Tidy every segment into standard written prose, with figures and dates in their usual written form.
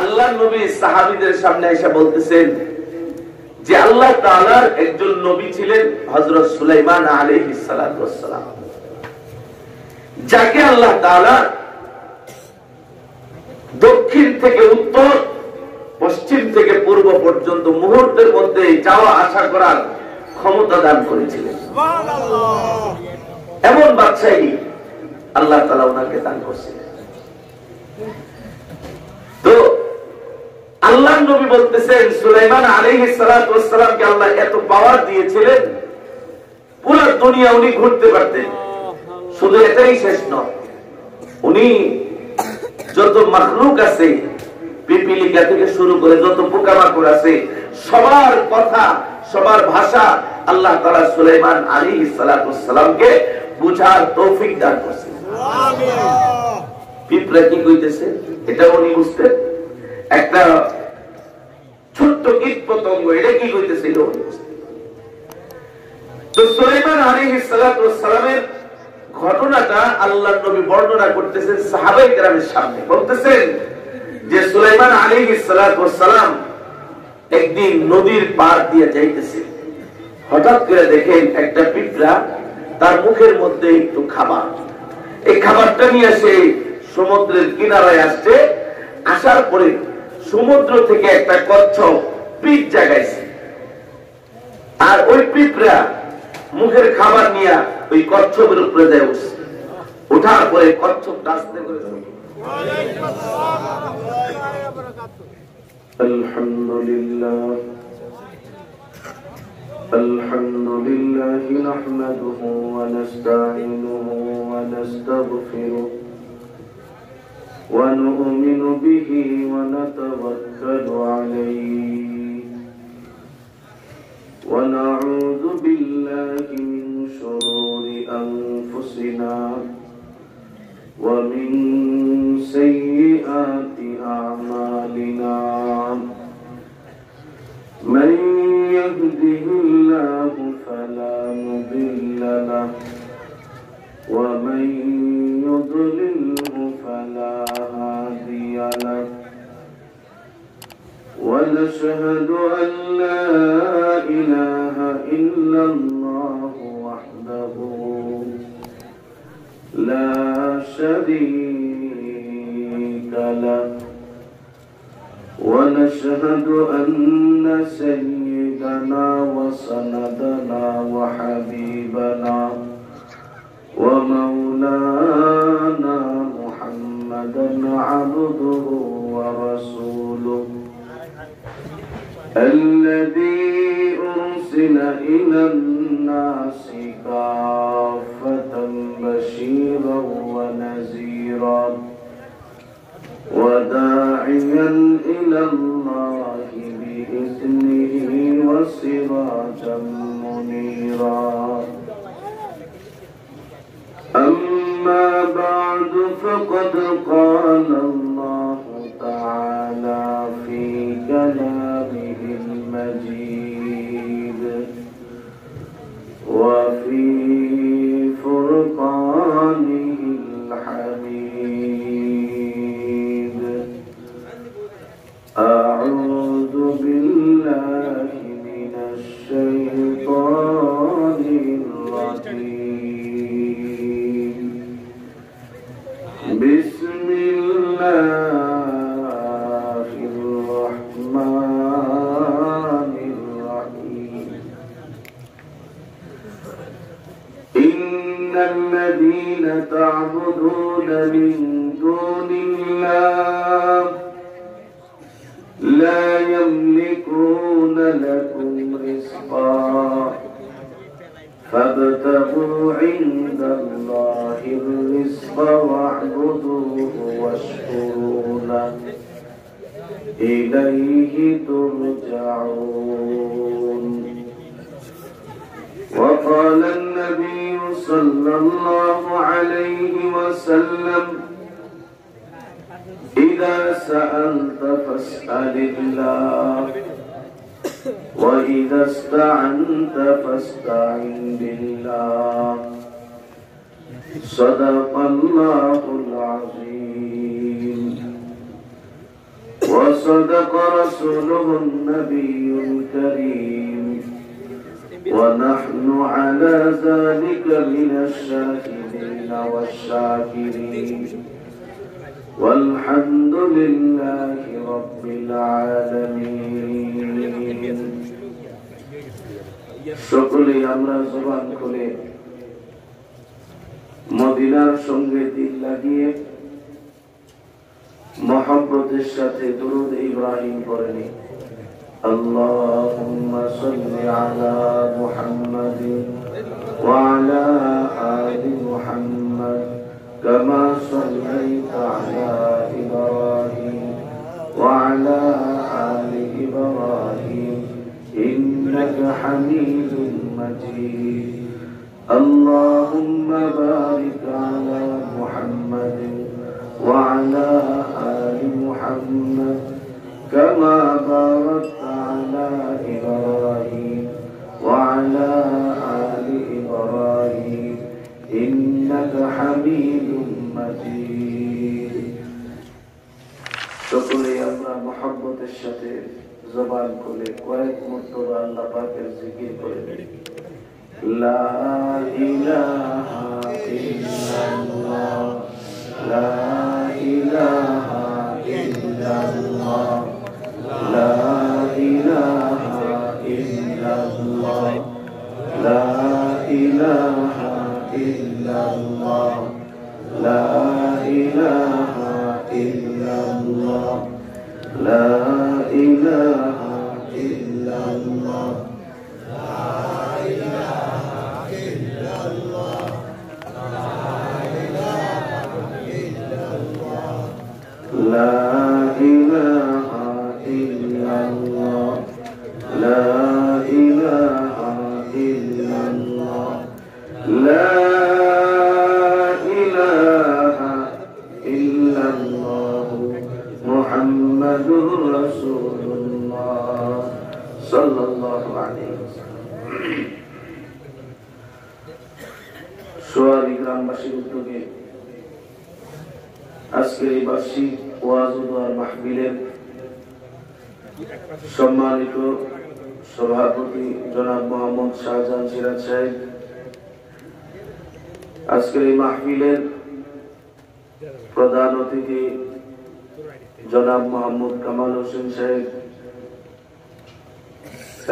আল্লাহ নবী সাহাবীদের সামনে এসে বলতেছেন যে আল্লাহ তাআলার একজন নবী ছিলেন হযরত সুলাইমান আলাইহিস সালাতু ওয়াস সালাম, যাকে আল্লাহ তাআলা দক্ষিণ থেকে উত্তর, পশ্চিম থেকে পূর্ব পর্যন্ত মুহূর্তের মধ্যে যাওয়া আসা করার ক্ষমতা দান করেছিলেন। সুবহানাল্লাহ। এমন বাদশাহী আল্লাহ তাআলা ওনাকে দান করেছিলেন। তো আল্লাহ নবী বলতেছেন সুলাইমান আলাইহিস সালাতু ওয়াস সালামকে আল্লাহ এত পাওয়ার দিয়েছিলেন, পুরো দুনিয়া উনি ঘুরতে পারতেন। শুধু এটাই শেষ নয়, উনি যত মাখলুক আছে, পিপিলিকা থেকে শুরু করে যত পোকামাকড় আছে, সবার কথা, সবার ভাষা আল্লাহ তাআলা সুলাইমান আলাইহিস সালাতু ওয়াস সালামকে বুঝার তৌফিক দান করেছেন। আমিন। পিঁপড়া কি কইতেছে এটা উনি বুঝতেন, একটা ছোট্ট কীট পতঙ্গ এটা কি কইতেছিল উনি বুঝতেন। তো সুলাইমান আলাইহিস সালাতু ওয়াস সালামের ঘটনাটা আল্লাহর নবী বর্ণনা করতেছেন সাহাবায়ে কেরামের সামনে। বলতেছেন যে সুলাইমান আলাইহিস সালাতু ওয়াস সালাম একদিন নদীর পার দিয়ে যাইতেছে, হঠাৎ করে দেখেন একটা পিঁপড়া তার মুখের মধ্যে একটু খাবার, এই খাবারটা নিয়ে সে সমুদ্রের কিনারায় আসছে। আসার পরে সমুদ্র থেকে একটা কচ্ছপ পিঠ জাগাইছে, আর ওই পিঁপড়া মুখের খাবার নিয়ে ওই কচ্ছপের উপরে যায় উঠছে। ওঠার পরে কচ্ছপ আস্তে করে আলহামদুলিল্লাহ আলহামদুলিল্লাহ নাহমাদুহু ওয়া নাস্তাঈনুহু ওয়া নাস্তাগফিরুহু ওয়া নু'মিনু বিহি ওয়া নাতাওয়াক্কালু আলাইহি ওয়া নাউযু বিল্লাহি মিন শুরুরি আনফুসিনা ওয়া মিন সাইয়্যাতি আ'মালিনা। من يهده الله فلا مضل له ومن يضلله فلا هادي له ونشهد أن لا إله إلا الله وحده لا شريك له ونشهد أن سيدنا وسندنا وحبيبنا ومولانا محمدا عبده ورسوله الذي أرسل إلى الناس كافة بشيرا ونذيرا وداعيا إلى الله بإذنه وسراجا منيرا. أما بعد فقد قال الله تعالى في كلامه المجيد وفي فرقانه الحميد. أعوذ بالله من الشيطان الرجيم. بسم الله الرحمن الرحيم. إن الذين تعبدون من دون الله لا يملكون لكم رزقا فابتغوا عند الله الرزق واعبدوه واشكروا له إليه ترجعون. وقال النبي صلى الله عليه وسلم إذا سألت فاسأل الله وإذا استعنت فاستعن بالله. صدق الله العظيم. وصدق رسوله النبي الكريم ونحن على ذلك من الشاهدين والشاكرين والحمد لله رب العالمين সকলেই আমরা জবান খুলে মদিনার সঙ্গে দিল লাগিয়ে মহব্বতের সাথে দুরূদ ইব্রাহিম পড়েনি আল্লাহুম্মা সাল্লি আলা মুহাম্মাদিন ওয়া আলা আলি মুহাম্মাদ কামা সাল্লাইতা আলা ইব্রাহিম ওয়া আলা আলি ইব্রাহিম ইন্নাকা হামিদুম মাজিদ আল্লাহুম্মা বারিক আলা মুহাম্মাদিন وعلى آل محمد كما باركت على إبراهيم وعلى آل إبراهيم إنك حميد مجيد সকলে আমরা মহব্বতের সাথে জবান খুলে কয়েক মর্তবা আল্লাহ পাকের জিকির করে লা ইলাহা ইল্লাল্লাহ لا إله إلا الله لا إله إلا الله لا إله إلا الله لا إله إلا الله لا إله إلا الله لا إله إلا الله لا إله إلا الله لا إله إلا الله محمد رسول الله صلى الله عليه وسلم সোয়ারি গ্রামবাসীর উদ্যোগে আজকের এই বার্ষিক ওয়াজ ও দোয়ার মাহফিলের সম্মানিত সভাপতি জনাব মোহাম্মদ শাহজাহান সিরাজ সাহেব, আজকের এই মাহফিলের প্রধান অতিথি জনাব মোহাম্মদ কামাল হোসেন সাহেব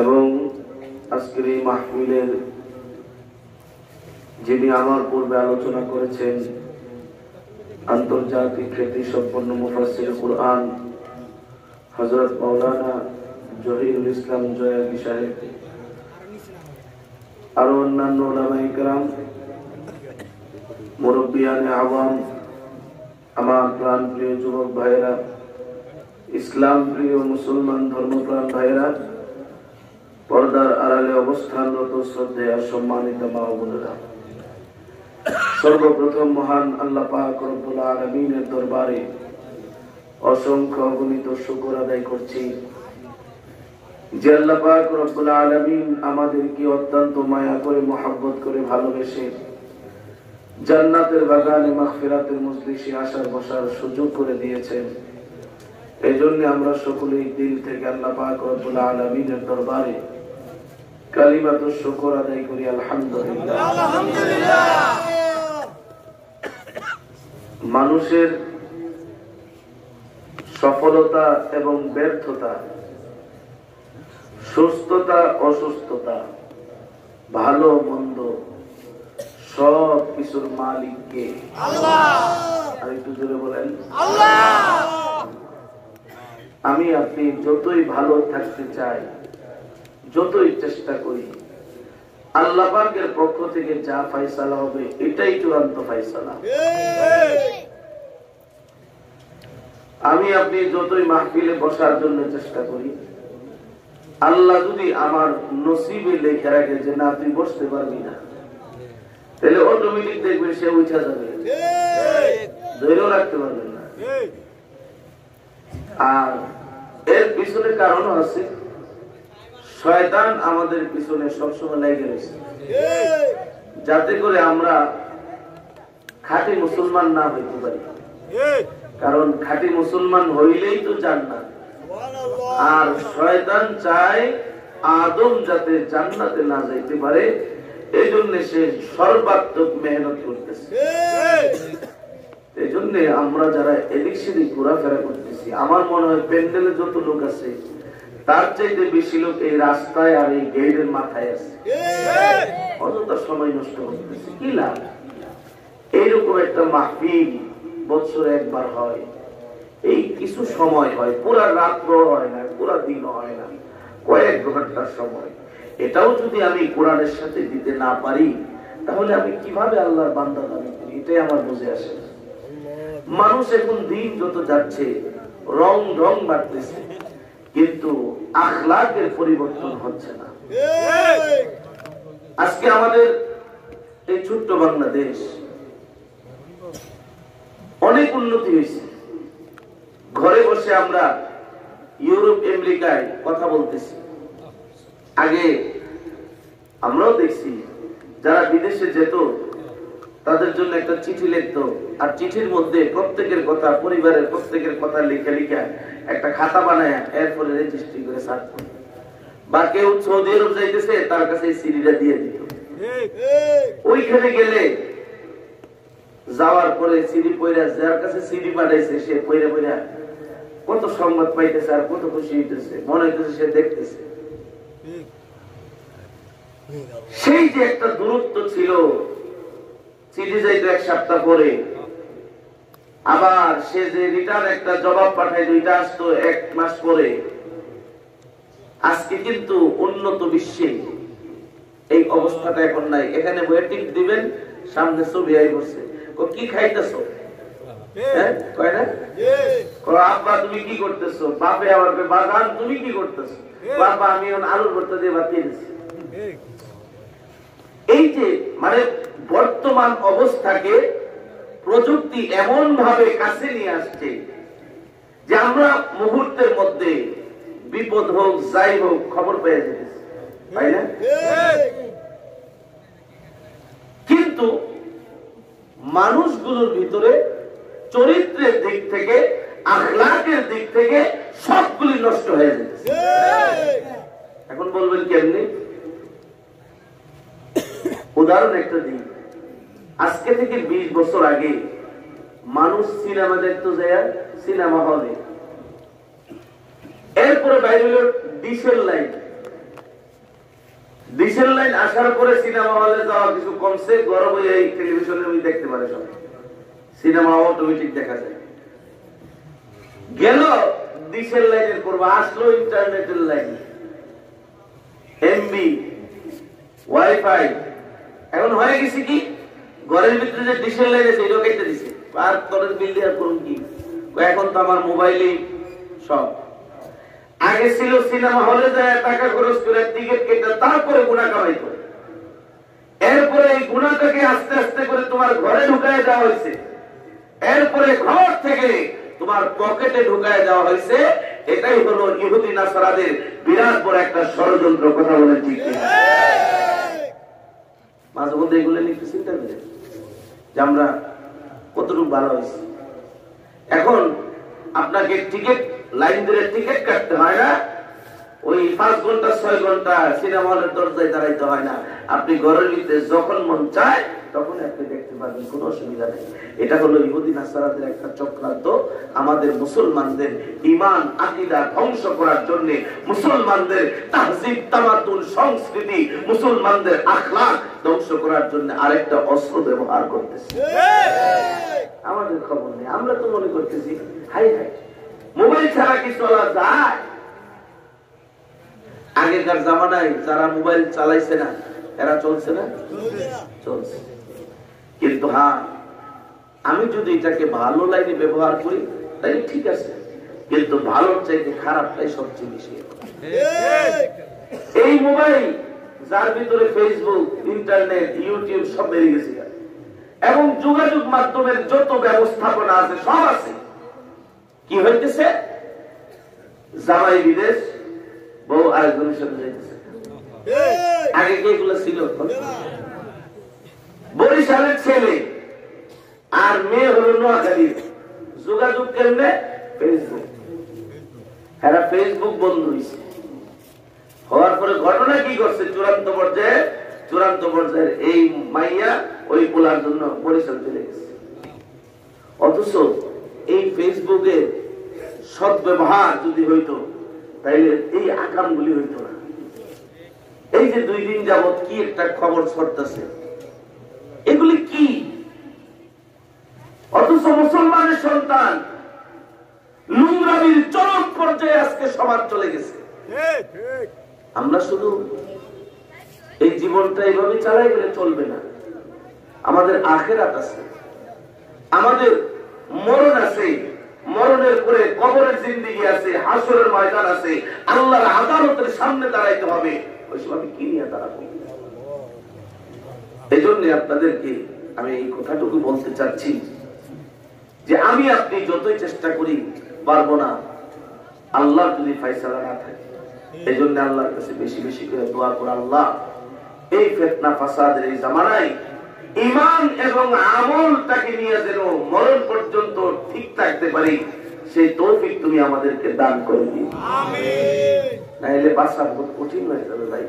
এবং আজকের এই মাহফিলের যিনি আমার পূর্বে আলোচনা করেছেন আন্তর্জাতিক খ্যাতি সম্পন্ন মুফাসসির কুরআন হযরত মাওলানা জহিরুল ইসলাম জয়াগি সাহেব, আরো অন্যান্য উলামায়ে কেরাম, মুরব্বিয়ানে আওয়াম, আমার প্রাণ প্রিয় যুবক ভাইয়েরা, ইসলাম প্রিয় মুসলমান ধর্মপ্রাণ ভাইয়েরা, পর্দার আড়ালে অবস্থানরত শ্রদ্ধেয় সম্মানিত মা ও বোনেরা, সর্বপ্রথম মহান আল্লাহ পাক রব্বুল আলামিনের দরবারে অসংখ্য অগণিত শুকর আদায় করছি যে আল্লাহ পাক রব্বুল আলামিন আমাদেরকে অত্যন্ত মায়া করে মহব্বত করে ভালোবেসে জান্নাতের বাগানে মাগফিরাতের মজলিসে আসার বসার সুযোগ করে দিয়েছেন। এই জন্য আমরা সকলেই দিল থেকে আল্লাহ পাক রব্বুল আলামিনের দরবারে কালিমাতুশ শুকর আদায় করি আলহামদুলিল্লাহ। আলহামদুলিল্লাহ। মানুষের সফলতা এবং ব্যর্থতা, সুস্থতা অসুস্থতা, ভালো মন্দ সব কিছুর মালিক কে? আল্লাহ। আর একটু জোরে বলেন আল্লাহ। আমি আপনি যতই ভালো থাকতে চাই, যতই চেষ্টা করি, আল্লাহ পাকের পক্ষ থেকে যা ফয়সালা হবে এটাই চূড়ান্ত ফয়সালা। আমি আপনি যতই মাহফিলে বসার জন্য চেষ্টা করি, আল্লাহ যদি আমার নসিবে লেখা রাখে যে না তুই বসতে পারবি না, তাহলে অটোমেটিক দেখবেন সে উঠা যাবে, ধৈর্য রাখতে পারবেন না। আর এর পিছনে কারণ আছে, শয়তান আমাদের পিছনে সবসময় লেগে রয়েছে যাতে করে আমরা খাঁটি মুসলমান না হইতে পারি। কারণ খাঁটি মুসলমান হইলেই তো জান্নাত, আর শয়তান চায় আদম যাতে জান্নাতে না যাইতে পারে, এই জন্য সে সর্বাত্মক মেহনত করতেছে। এই জন্য আমরা যারা এদিক সেদিক ঘোরাফেরা করতেছি, আমার মনে হয় প্যান্ডেলে যত লোক আছে তার চাইতে বেশি লোক এই রাস্তায় আর এই গেটের মাথায় আছে। অযথা সময় নষ্ট করতেছে, কি লাভ? এইরকম একটা মাহফিল বছরে একবার হয়, এই কিছু সময় হয়, পুরা রাত্র হয় না, পুরা দিন হয় না, কয়েক ঘন্টার সময়। এটাও যদি আমি কোরআনের সাথে দিতে না পারি, তাহলে আমি কিভাবে আল্লাহর বান্দা দাবি করি? এটাই আমার বুঝে আসে। মানুষ এখন দিন যত যাচ্ছে রং ঢং বাড়তেছে, কিন্তু আখলাকের পরিবর্তন হচ্ছে না। আজকে আমাদের এই ছোট্ট বাংলাদেশ অনেক উন্নতি হয়েছে। ঘরে বসে আমরা ইউরোপ আমেরিকায় কথা বলতেছি। আগে আমরাও দেখছি যারা বিদেশে যেত তাদের জন্য একটা চিঠি লিখতো, আর চিঠির মধ্যে প্রত্যেকের কথা, পরিবারের প্রত্যেকের কথা লিখে লিখে একটা খাতা বানায় এরপরে রেজিস্ট্রি করে ছাড়তো। বা কেউ সৌদি আরব যাইতেছে, তার কাছে এই সিডিটা দিয়ে দিত। ওইখানে গেলে যাওয়ার পরে সিডি পয়রা, যার কাছে সিডি পাঠাইছে সে পয়রা পয়রা কত সংবাদ পাইতেছে আর কত খুশি হইতেছে, মনে হইতেছে সে দেখতেছে। সেই যে একটা দূরত্ব ছিল, চিঠি যাইতো এক সপ্তাহ পরে, আবার সে যে রিটার্ন একটা জবাব পাঠাইতো, এটা আসতো এক মাস পরে। আজকে কিন্তু উন্নত বিশ্বে এই অবস্থাটা এখন নাই। এখানে ওয়েটিং দিবেন, সামনে ছবি আই বসে, কি খাইতেছো? আব্বা তুমি কি করতেছো? বাপে আবার বাগান, তুমি কি করতেছো? বাবা আমি আলুর ভর্তা দিয়ে ভাত খেয়েছি। এই যে মানে বর্তমান অবস্থাকে প্রযুক্তি এমন ভাবে কাছে নিয়ে আসছে যে আমরা মুহূর্তের মধ্যে বিপদ হোক যাই হোক খবর পেয়ে যেতেছি, তাই না? কিন্তু মানুষগুলোর ভিতরে চরিত্রের দিক থেকে, আখলাকের দিক থেকে সবগুলি নষ্ট হয়ে যেতেছে। এখন বলবেন কেমনি? উদাহরণ একটা দিন, আজকে থেকে 20 বছর আগে মানুষ সিনেমা দেখতো যায় সিনেমা হলে, এরপরে বাইরে হলো ডিসেল লাইন। ডিসেল লাইন আসার পরে সিনেমা হলে যাওয়া কিছু কমছে, গরম হয়ে এই টেলিভিশনে দেখতে পারে সবাই, সিনেমা অটোমেটিক দেখা যায়। গেল ডিসেল লাইনের পর, আসলো ইন্টারনেটের লাইন, এমবি, ওয়াইফাই। এখন হয়ে গেছে কি, ঘরের ভিতরে যে ডিসেল লাইন আছে এটাও কেটে দিছে, আর তোর বিল দেওয়ার করুন কি? এখন তো আমার মোবাইলে সব। আগে ছিল সিনেমা হলে যায় টাকা খরচ করে টিকিট কেটে তারপরে গুণা কামাইতো, এরপরে এই গুণাটাকে আস্তে আস্তে করে তোমার ঘরে ঢুকায় দেওয়া হয়েছে, এরপরে ঘর থেকে তোমার পকেটে ঢুকায় দেওয়া হয়েছে। এটাই হলো ইহুদি নাসারাদের বিরাট বড় একটা ষড়যন্ত্র। কথা বলে ঠিক মাঝে মধ্যে এগুলো একটু চিন্তা করি যে আমরা কতটুকু ভালো হয়েছি। এখন আপনাকে টিকিট লাইন ধরে টিকিট কাটতে হয় না, ওই 5 ঘন্টা 6 ঘন্টা সিনেমা হলের দরজায় দাঁড়াইতে হয় না। আপনি ঘরের ভিতরে যখন মন চায় তখন আপনি দেখতে পারবেন, কোনো অসুবিধা নেই। এটা হলো ইহুদি নাসারাদের একটা চক্রান্ত, আমাদের মুসলমানদের ঈমান আকীদা ধ্বংস করার জন্য, মুসলমানদের তাহজিব তামাদ্দুন সংস্কৃতি, মুসলমানদের আখলাক ধ্বংস করার জন্য আরেকটা অস্ত্র ব্যবহার করতেছে। আমাদের খবর নেই, আমরা তো মনে করতেছি হাই হাই মোবাইল ছাড়া কি চলা যায়? আগেকার জামানায় যারা মোবাইল চালাইছে না এরা চলছে না? চলছে। কিন্তু হ্যাঁ, আমি যদি এটাকে ভালো লাইনে ব্যবহার করি তাই ঠিক আছে, কিন্তু ভালোর চাইতে খারাপটাই সবচেয়ে বেশি। এই মোবাইল যার ভিতরে ফেসবুক, ইন্টারনেট, ইউটিউব সব বেরিয়ে গেছে, এবং যোগাযোগ মাধ্যমের যত ব্যবস্থাপনা আছে সব আছে। কি হইতেছে? জামাই বিদেশ, বউ আরেকজনের সাথে যাইতেছে। আগে কি এগুলো ছিল? বরিশালের ছেলে আর মেয়ে হলো নোয়াখালীর, যোগাযোগ কেমনে? ফেসবুক। এরা ফেসবুক বন্ধ হয়েছে। হওয়ার পরে ঘটনা কি করছে, চূড়ান্ত পর্যায়ের এই মাইয়া ওই পোলার জন্য বরিশাল চলে গেছে। অথচ এই ফেসবুকে সদ্ব্যবহার যদি হইতো তাইলে এই আকামগুলি হইতো না। এই যে 2 দিন যাবত কি একটা খবর ছড়তেছে, এগুলি কি? অথচ মুসলমানের সন্তান নোংরামির চরম পর্যায়ে আজকে সমাজ চলে গেছে। আমরা শুধু এই জীবনটা এইভাবে চালাই গেলে চলবে না। আমাদের আখিরাত আছে, আমাদের মরণ আছে, মরণের পরে কবরের জিন্দেগি আছে, হাসরের ময়দান আছে, আল্লাহর আদালতের সামনে দাঁড়াইতে হবে। ওই সময় কি নিয়ে দাঁড়াবো? এই জন্য আপনাদেরকে আমি এই কথাটুকু বলতে চাচ্ছি যে আমি আপনি যতই চেষ্টা করি পারবো না, আল্লাহ যদি ফয়সালা না থাকে। এই জন্য আল্লাহর কাছে বেশি বেশি করে দোয়া করে, আল্লাহ এই ফিতনা ফাসাদের এই জামানায় ঈমান এবং আমলটাকে নিয়ে যেন মরণ পর্যন্ত ঠিক থাকতে পারি, সেই তৌফিক তুমি আমাদেরকে দান করে দিও। আমিন। নাইলে বাঁচা বহুত কঠিন হয়ে যাবে ভাই।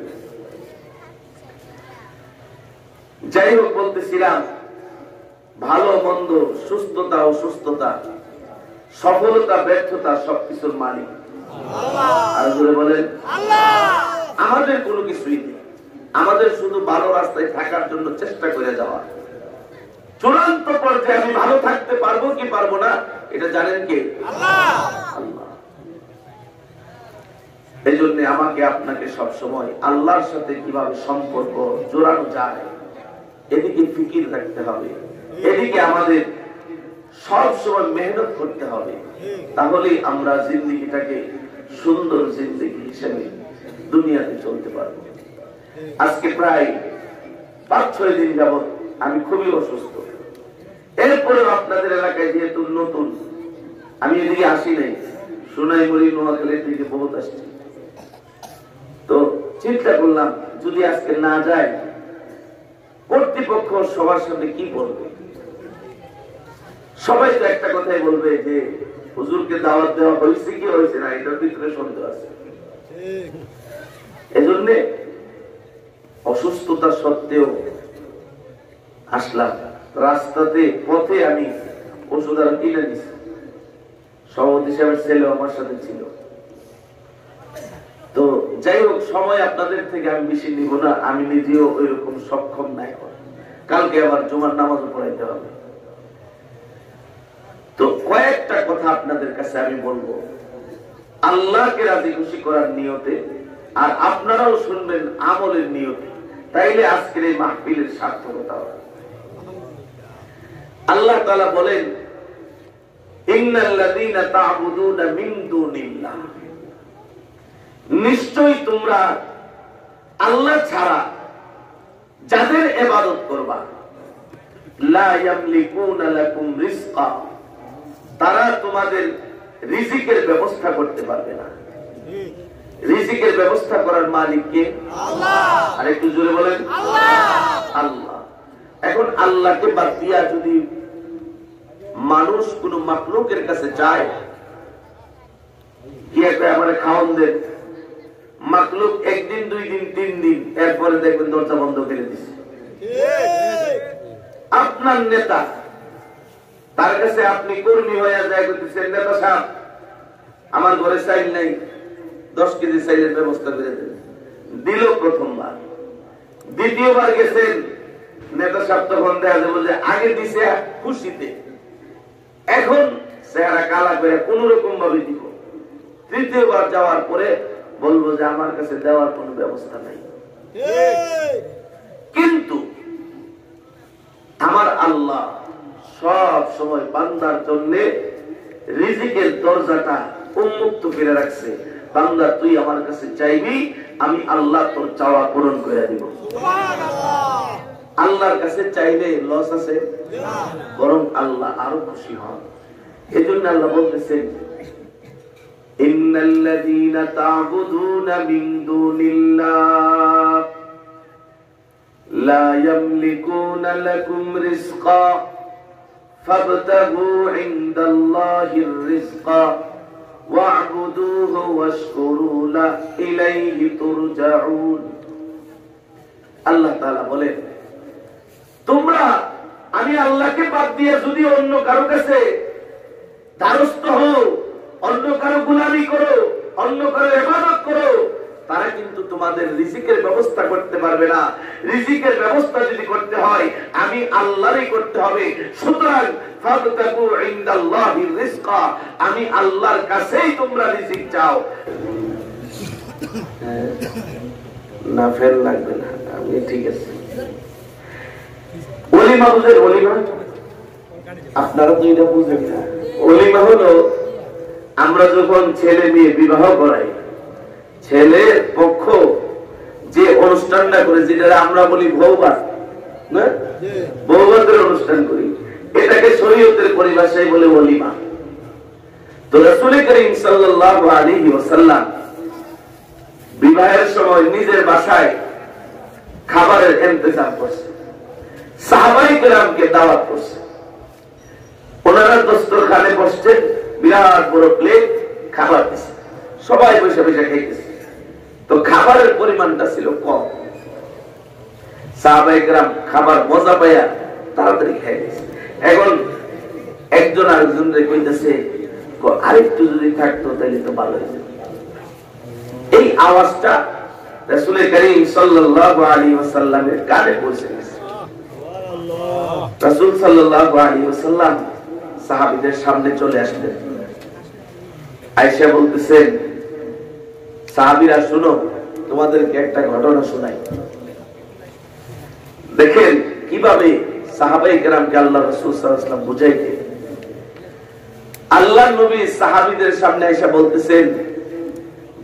যাই হোক, বলতেছিলাম ভালো মন্দ, সুস্থতা অসুস্থতা, সফলতা ব্যর্থতা সবকিছুর মালিক আল্লাহ। আর জোরে বলেন আল্লাহ। আমাদের কোনো কিছুই নেই, আমাদের শুধু ভালো রাস্তায় থাকার জন্য চেষ্টা করে যাওয়া। চূড়ান্ত পর্যায়ে আমি ভালো থাকতে পারবো কি পারবো না এটা জানেন কে? আল্লাহ। আল্লাহ। এই জন্য আমাকে আপনাকে সবসময় আল্লাহর সাথে কিভাবে সম্পর্ক জোড়ানো যায় এদিকে ফিকির রাখতে হবে, এদিকে আমাদের সব সময় মেহনত করতে হবে। তাহলে আমরা জিন্দেগিটাকে সুন্দর জিন্দেগি হিসেবে দুনিয়াতে চলতে পারবো। আজকে প্রায় 5-6 দিন যাবত আমি খুবই অসুস্থ। এরপরেও আপনাদের এলাকায় যেহেতু নতুন, আমি এদিকে আসি নাই, সোনাইমুড়ি নোয়াখালীর দিকে বহুত আসছি, তো চিন্তা করলাম যদি আজকে না যায় কর্তৃপক্ষ সবার সামনে কি বলবে। সবাই তো একটা কথাই বলবে যে হুজুরকে দাওয়াত দেওয়া হয়েছে কি হয়েছে না, এটার ভিতরে সন্দেহ আছে। এজন্য অসুস্থতা সত্ত্বেও আসলাম। রাস্তাতে পথে আমি ওষুধ আর কিনে দিচ্ছি, সভাপতি সাহেবের ছেলে আমার সাথে ছিল। তো যাই হোক, সময় আপনাদের থেকে আমি বেশি নিব না, আমি নিজেও ওই রকম সক্ষম নাই। কালকে আবার জুমার নামাজও পড়াইতে হবে। তো কয়েকটা কথা আপনাদের কাছে আমি বলবো আল্লাহকে রাজি খুশি করার নিয়তে, আর আপনারাও শুনবেন আমলের নিয়তে, তাইলে আজকের এই মাহফিলের সার্থকতা হবে। আল্লাহ তাআলা বলেন, ইন্নাল্লাযীনা তা'বুদুনা মিন দুনিল্লাহ, নিশ্চয়ই তোমরা আল্লাহ ছাড়া যাদের ইবাদত করবা, লা ইয়ামলিকুনা লাকুম রিজকা, তারা তোমাদের রিজিকের ব্যবস্থা করতে পারবে না। রিজিকের ব্যবস্থা করার মালিক কে? আল্লাহ। আর একটু জোরে বলেন আল্লাহ। আল্লাহ। এখন আল্লাহকে বাদ দিয়া যদি মানুষ কোন মাখলুকের কাছে যায়, কি একটা আমার খাওয়ান দেন, মাখলুক 1 দিন 2 দিন 3 দিন, এরপরে দেখবেন দরজা বন্ধ করে দিচ্ছে। আপনার নেতা, তার কাছে আপনি কর্মী হয়ে যায় করতেছেন, নেতা সাহেব আমার ঘরে চাইল নাই, 10 কেজি চাইলের ব্যবস্থা করে দেন, দিল প্রথমবার। দ্বিতীয়বার গেছেন, নেতা সাহেব তখন দেখা যাবে যে আগে দিছে খুশিতে, এখন চেহারা কালা করে কোন রকম ভাবে দিব। তৃতীয়বার যাওয়ার পরে বলবো যে আমার কাছে দেওয়ার কোন ব্যবস্থা নাই। কিন্তু আমার আল্লাহ সব সময় বান্দার জন্য রিজিকের দরজাটা উন্মুক্ত করে রাখছে। বান্দা তুই আমার কাছে চাইবি, আমি আল্লাহ তোর চাওয়া পূরণ করে দিব। আল্লাহর কাছে চাইলে লস আছে, বরং আল্লাহ আরো খুশি হন। এজন্য আল্লাহ বলতেছেন, ইন্নাল্লাযীনা তা'বুদুনা মিন দুনিল্লাহ লা ইয়ামলিকুনা লাকুম রিজকা ফাবতাগু ইনদাল্লাহির রিজকা ওয়া'বুদুহু ওয়াশকুরু লা ইলাইহি তুরজাউন। আল্লাহ তাআলা বলেন, তোমরা আমি আল্লাহকে বাদ দিয়ে যদি অন্য কারো কাছে দ্বারস্থ হও, অন্য কারো গোলামি করো, অন্য কারো ইবাদত করো, তারা কিন্তু তোমাদের রিজিকের ব্যবস্থা করতে পারবে না। রিজিকের ব্যবস্থা যদি করতে হয় আমি আল্লাহরই করতে হবে। সুতরাং ফাবতাগু ইনদাল্লাহির রিজকা, আমি আল্লাহর কাছেই তোমরা রিজিক চাও। না ফেল লাগবে না, আমি ঠিক আছে। ওলিমা বুঝেন? ওলিমা আপনারা তো এটা বুঝেন না। ওলিমা হলো আমরা যখন ছেলে মেয়ে বিবাহ করাই, ছেলের পক্ষ যে অনুষ্ঠানটা করে, যেটা আমরা বলি বৌভাত, না বৌভাতের অনুষ্ঠান করি, এটাকে শরীয়তের পরিভাষায় বলে ওলিমা। তো রাসূল করিম সাল্লাল্লাহু আলাইহি ওয়াসাল্লাম বিবাহের সময় নিজের বাসায় খাবারের ইন্তজাম করছে, সাহাবায়ে কেরামকে দাওয়াত করছে। ওনারা দস্তরখানে বসছেন, বিরাট বড় প্লেট খাবার দিচ্ছে, সবাই বসে বসে খাইতেছে। তো খাবারের পরিমাণটা ছিল কম, সাহাবায়ে কেরাম খাবার মজা পাইয়া তাড়াতাড়ি খেয়ে গেছে। এখন একজন আরেকজনকে কইতেছে, আরেকটু যদি থাকতো তাহলে তো ভালো হতো। এই আওয়াজটা রাসূল করিম সাল্লাল্লাহু আলাইহি ওয়াসাল্লামের কানে পৌঁছে গেছে। রাসূল সাল্লাল্লাহু আলাইহি ওয়াসাল্লাম সাহাবীদের সামনে চলে আসলেন। আয়েশা বলতেছেন, সাহাবীরা শুনো, তোমাদেরকে একটা ঘটনা শোনাই। দেখেন কিভাবে সাহাবায়ে কেরামকে আল্লাহ রাসূল সাল্লাল্লাহু আলাইহি ওয়াসাল্লাম বুঝাইতে। আল্লাহর নবী সাহাবীদের সামনে এসে বলতেছেন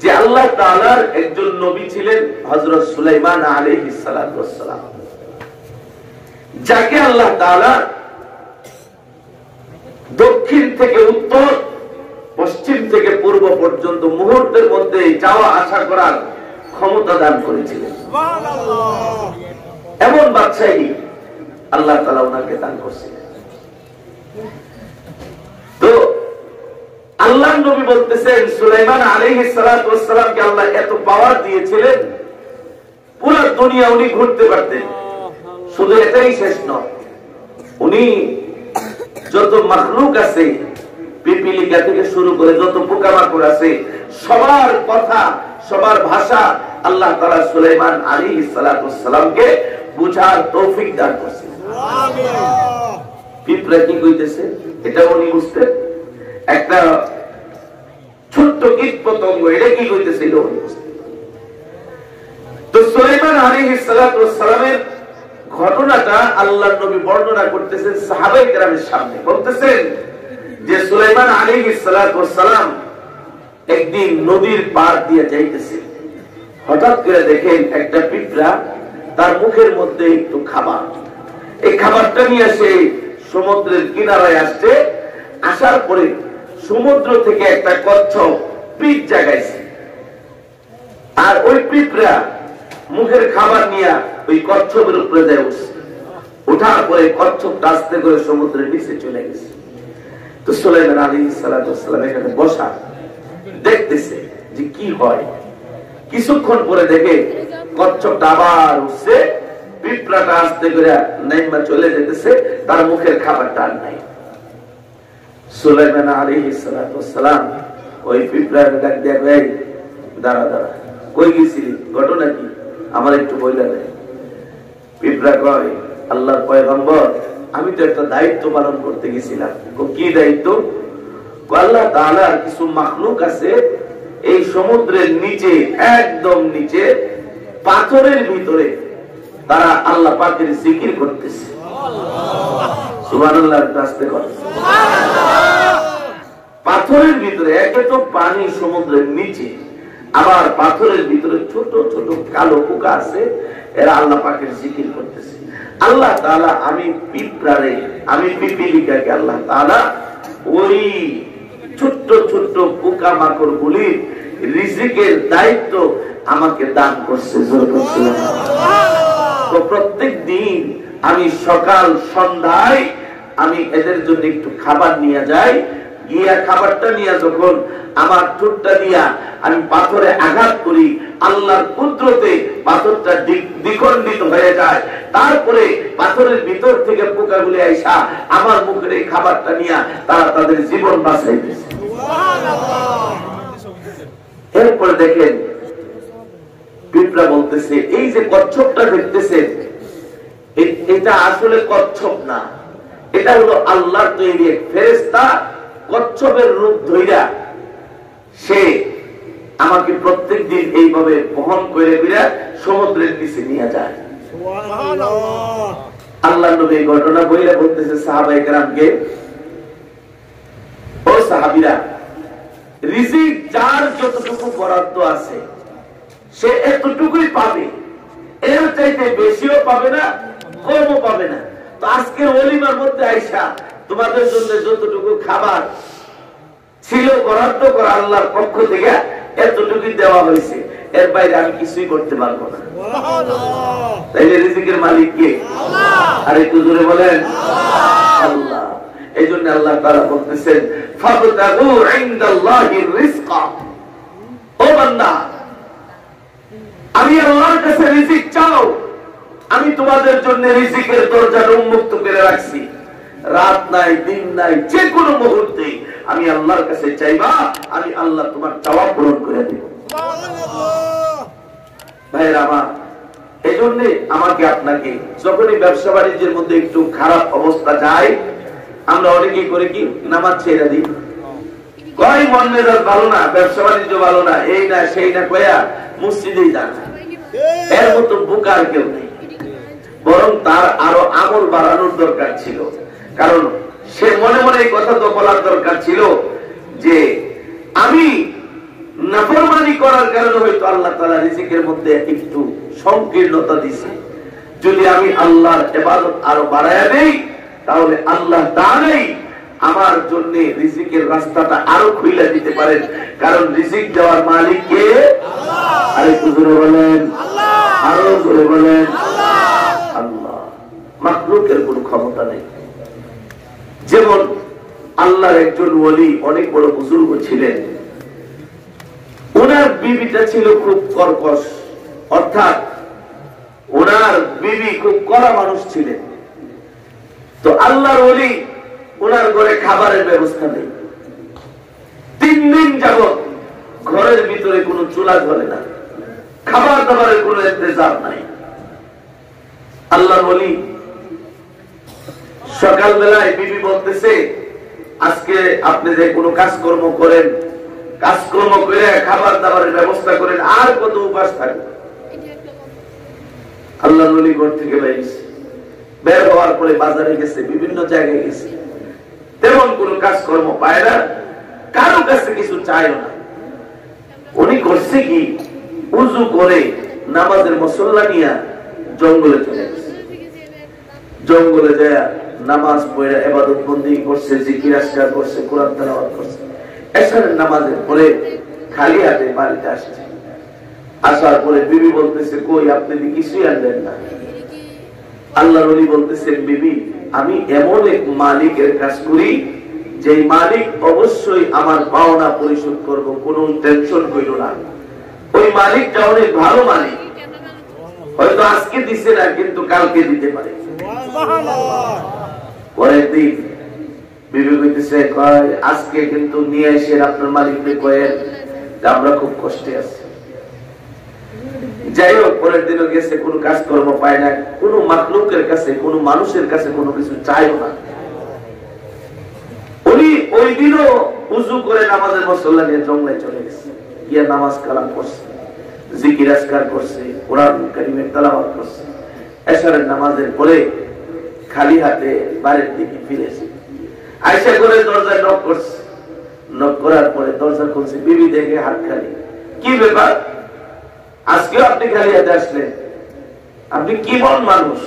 যে আল্লাহ তাআলার একজন নবী ছিলেন হযরত সুলাইমান আলাইহিস সালাতু ওয়াস সালাম, যাকে আল্লাহ তাআলা দক্ষিণ থেকে উত্তর, পশ্চিম থেকে পূর্ব পর্যন্ত মুহূর্তের মধ্যে যাওয়া আসা করার ক্ষমতা দান করেছিলেন। এমন বাদশাহী আল্লাহ তাআলা ওনাকে দান করেছিলেন। তো আল্লাহর নবী বলতেছেন, সুলাইমান আলাইহিস সালাতু ওয়াস সালামকে আল্লাহ এত পাওয়ার দিয়েছিলেন, পুরো দুনিয়া উনি ঘুরতে পারতেন। শুধু এটাই শেষ নয়, উনি যত মাখলুক আছে, পিপিলিকা থেকে শুরু করে যত পোকামাকড় আছে, সবার কথা, সবার ভাষা আল্লাহ তাআলা সুলাইমান আলাইহিস সালাতু ওয়াস সালামকে বুঝার তৌফিক দান করেছেন। পিঁপড়া কি কইতেছে এটা উনি বুঝতেন, একটা ছোট্ট কীট পতঙ্গ এটা কি কইতেছে এটা উনি বুঝতেন। তো সুলাইমান আলাইহিস সালাতু ওয়াস সালামের ঘটনাটা আল্লাহর নবী বর্ণনা করতেছেন সাহাবায়ে কেরামের সামনে। বলতেছেন যে সুলাইমান আলাইহিস সালাতু ওয়াস সালাম একদিন নদীর পার দিয়ে যাইতেছে, হঠাৎ করে দেখেন একটা পিঁপড়া তার মুখের মধ্যে একটু খাবার, এই খাবারটা নিয়ে সে সমুদ্রের কিনারায় আসছে। আসার পরে সমুদ্র থেকে একটা কচ্ছপ পিঠ জাগাইছে, আর ওই পিঁপড়া মুখের খাবার নিয়ে ওই কচ্ছপের উপরে যায় উঠছে। ওঠার পরে কচ্ছপটা আস্তে করে সমুদ্রের নিচে চলে গেছে। তো সুলাইমান আলাইহিস সালাতু ওয়াস সালাম এখানে বসা দেখতেছে যে কি হয়। কিছুক্ষণ পরে দেখে কচ্ছপটা আবার উঠছে, পিঁপড়াটা আস্তে করে নাইমা চলে যেতেছে, তার মুখের খাবারটা আর নাই। সুলাইমান আলাইহিস সালাতু ওয়াস সালাম ওই পিঁপড়ার ডাক দিয়ে, ভাই দাঁড়া দাঁড়া, কই গেছিলি, ঘটনা কি আমার একটু বইলা দেয়। পিঁপড়া কয়, আল্লাহর পয়গম্বর, আমি তো একটা দায়িত্ব পালন করতে গেছিলাম। কি দায়িত্ব? আল্লাহ তাআলার কিছু মাখলুক আছে এই সমুদ্রের নিচে, একদম নিচে পাথরের ভিতরে, তারা আল্লাহ পাকের জিকির করতেছে। সুবহানাল্লাহ, আস্তে করে পাথরের ভিতরে, একে তো পানি সমুদ্রের নিচে, আবার পাথরের ভিতরে ছোট ছোট কালো পোকা আছে, এরা আল্লাহ পাকের জিকির করতেছে। আল্লাহ তাআলা আমি পিঁপড়ারে, আমি পিপিলিকাকে আল্লাহ তাআলা ওই ছোট্ট ছোট্ট পোকা মাকড় গুলি রিজিকের দায়িত্ব আমাকে দান করছে। তো প্রত্যেক দিন আমি সকাল সন্ধ্যায় আমি এদের জন্য একটু খাবার নিয়ে যাই। গিয়া খাবারটা নিয়ে যখন আমার ঠোঁটটা দিয়া আমি পাথরে আঘাত করি, আল্লাহর কুদরতে পাথরটা দ্বিখণ্ডিত হয়ে যায়। তারপরে পাথরের ভিতর থেকে পোকাগুলি আইসা আমার মুখের এই খাবারটা নিয়ে তারা তাদের জীবন বাঁচাইতেছে। এরপরে দেখেন পিঁপড়া বলতেছে, এই যে কচ্ছপটা দেখতেছেন এটা আসলে কচ্ছপ না, এটা হলো আল্লাহর তৈরি এক ফেরেশতা। কচ্ছপের রূপ ধইরা সে আমাকে প্রত্যেকদিন এইভাবে বহন করে ফিরে সমুদ্রের নিচে নিয়ে যায়। আল্লাহ নবী এই ঘটনা বইলে বলতেছে সাহাবায়ে কেরামকে, ও সাহাবীরা, রিজিক যার যতটুকু বরাদ্দ আছে সে এতটুকুই পাবে, এর চাইতে বেশিও পাবে না, কমও পাবে না। তো আজকের ওলিমার মধ্যে আইসা তোমাদের জন্য যতটুকু খাবার ছিল বরাদ্দ করা আল্লাহর পক্ষ থেকে এতটুকুই দেওয়া হয়েছে, এর বাইরে আমি কিছুই করতে পারবো না। তাইলে রিজিকের মালিক কে? আর একটু জোরে বলেন আল্লাহ। এই জন্য আল্লাহ তাআলা বলতেছেন, ফাবতাগু ইনদাল্লাহির রিজকা। ও বান্দা, আমি আল্লাহর কাছে রিজিক চাও, আমি তোমাদের জন্য রিজিকের দরজাটা উন্মুক্ত করে রাখছি। রাত নাই দিন নাই, যে কোনো মুহূর্তে আমি আল্লাহর কাছে চাইবা, আমি আল্লাহ তোমার চাওয়া পূরণ করে দেব। ভাইরা আমার, এই জন্য আমাকে আপনাকে যখনই ব্যবসা বাণিজ্যের মধ্যে একটু খারাপ অবস্থা যায়, আমরা অনেকেই করে কি নামাজ ছেড়ে দিই, কয় মন মেজাজ ভালো না, ব্যবসা বাণিজ্য ভালো না, এই না সেই না কয়া মসজিদেই যান। এর মতো বোকার কেউ নেই, বরং তার আরো আমল বাড়ানোর দরকার ছিল। কারণ সে মনে মনে এই কথা তো বলার দরকার ছিল যে আমি নাফরমানি করার কারণে হয়তো আল্লাহ তাআলা রিজিকের মধ্যে একটু সংকীর্ণতা দিয়েছে। যদি আমি আল্লাহর ইবাদত আরো বাড়ায়া দেই, তাহলে আল্লাহ তাআলাই আমার জন্য রিজিকের রাস্তাটা আরো খুলে দিতে পারেন। কারণ রিজিক দেওয়ার মালিক কে? আল্লাহ। আরে জোরে বলেন আল্লাহ, আরো জোরে বলেন আল্লাহ। আল্লাহ, মাখলুকের কোনো ক্ষমতা নেই। যেমন আল্লাহর একজন ওলি অনেক বড় বুজুর্গ ছিলেন, ওনার বিবিটা ছিল খুব কর্কশ, অর্থাৎ ওনার বিবি খুব কড়া মানুষ ছিলেন। তো আল্লাহর ওলি ওনার ঘরে খাবারের ব্যবস্থা নেই, 3 দিন যাবত ঘরের ভিতরে কোনো চুলা জ্বলে না, খাবার দাবারের কোনো ইন্তজাম নাই। আল্লাহর ওলি সকালবেলায় বিবি বলতেছে, আজকে আপনি যে কোনো কাজকর্ম করেন, কাজকর্ম করে খাবার দাবারের ব্যবস্থা করেন, আর কত উপাস থাকবে। আল্লাহর ওলি ঘর থেকে বের হওয়ার পরে বাজারে গেছে, বিভিন্ন জায়গায় গেছে, তেমন কোন কাজকর্ম পায় না, কারো কাছে কিছু চায়ও না। উনি করছে কি, উযু করে নামাজের মুসল্লা নিয়ে জঙ্গলে চলে গেছে। জঙ্গলে যায় নামাজ পড়ে ইবাদত বন্দেগী করছে, জিকির আজকার করছে, কোরআন তেলাওয়াত করছে। এশারের নামাজের পরে খালি হাতে বাড়িতে আসছে। আসার পরে বিবি বলতেছে, কই আপনি কিছুই আনলেন না? আল্লাহর ওলি বলতেছেন, বিবি আমি এমন এক মালিকের কাজ করি যে মালিক অবশ্যই আমার পাওনা পরিশোধ করব, কোনো টেনশন কইল না। ওই মালিকটা অনেক ভালো মালিক, হয়তো আজকে দিছে না, কিন্তু কালকে দিতে পারে। পরের দিন বিবি কইতেছে, কয় আজকে কিন্তু নিয়ে এসে আপনার মালিককে কয়েন যে আমরা খুব কষ্টে আছি। যাই হোক, পরের দিনও গেছে, কোন কাজকর্ম পায় না, কোন মাখলুকের কাছে, কোন মানুষের কাছে কোনো কিছু চাইও না। উনি ওই দিনও উযু করে নামাজের মুসল্লা নিয়ে জঙ্গলে চলে গেছে, গিয়ে নামাজ কালাম করছে, জিকির আজকার করছে, কোরআন কারীমের তেলাওয়াত করছে। এশারের নামাজের পরে খালি হাতে বাড়ির দিকে ফিরেছে। আয়েশা করে দরজায় নক করছে, নক করার পরে দরজা খুলছে, বিবি দেখে হাত খালি। কি ব্যাপার, আজকেও আপনি খালি হাতে আসলেন? আপনি কি বল মানুষ,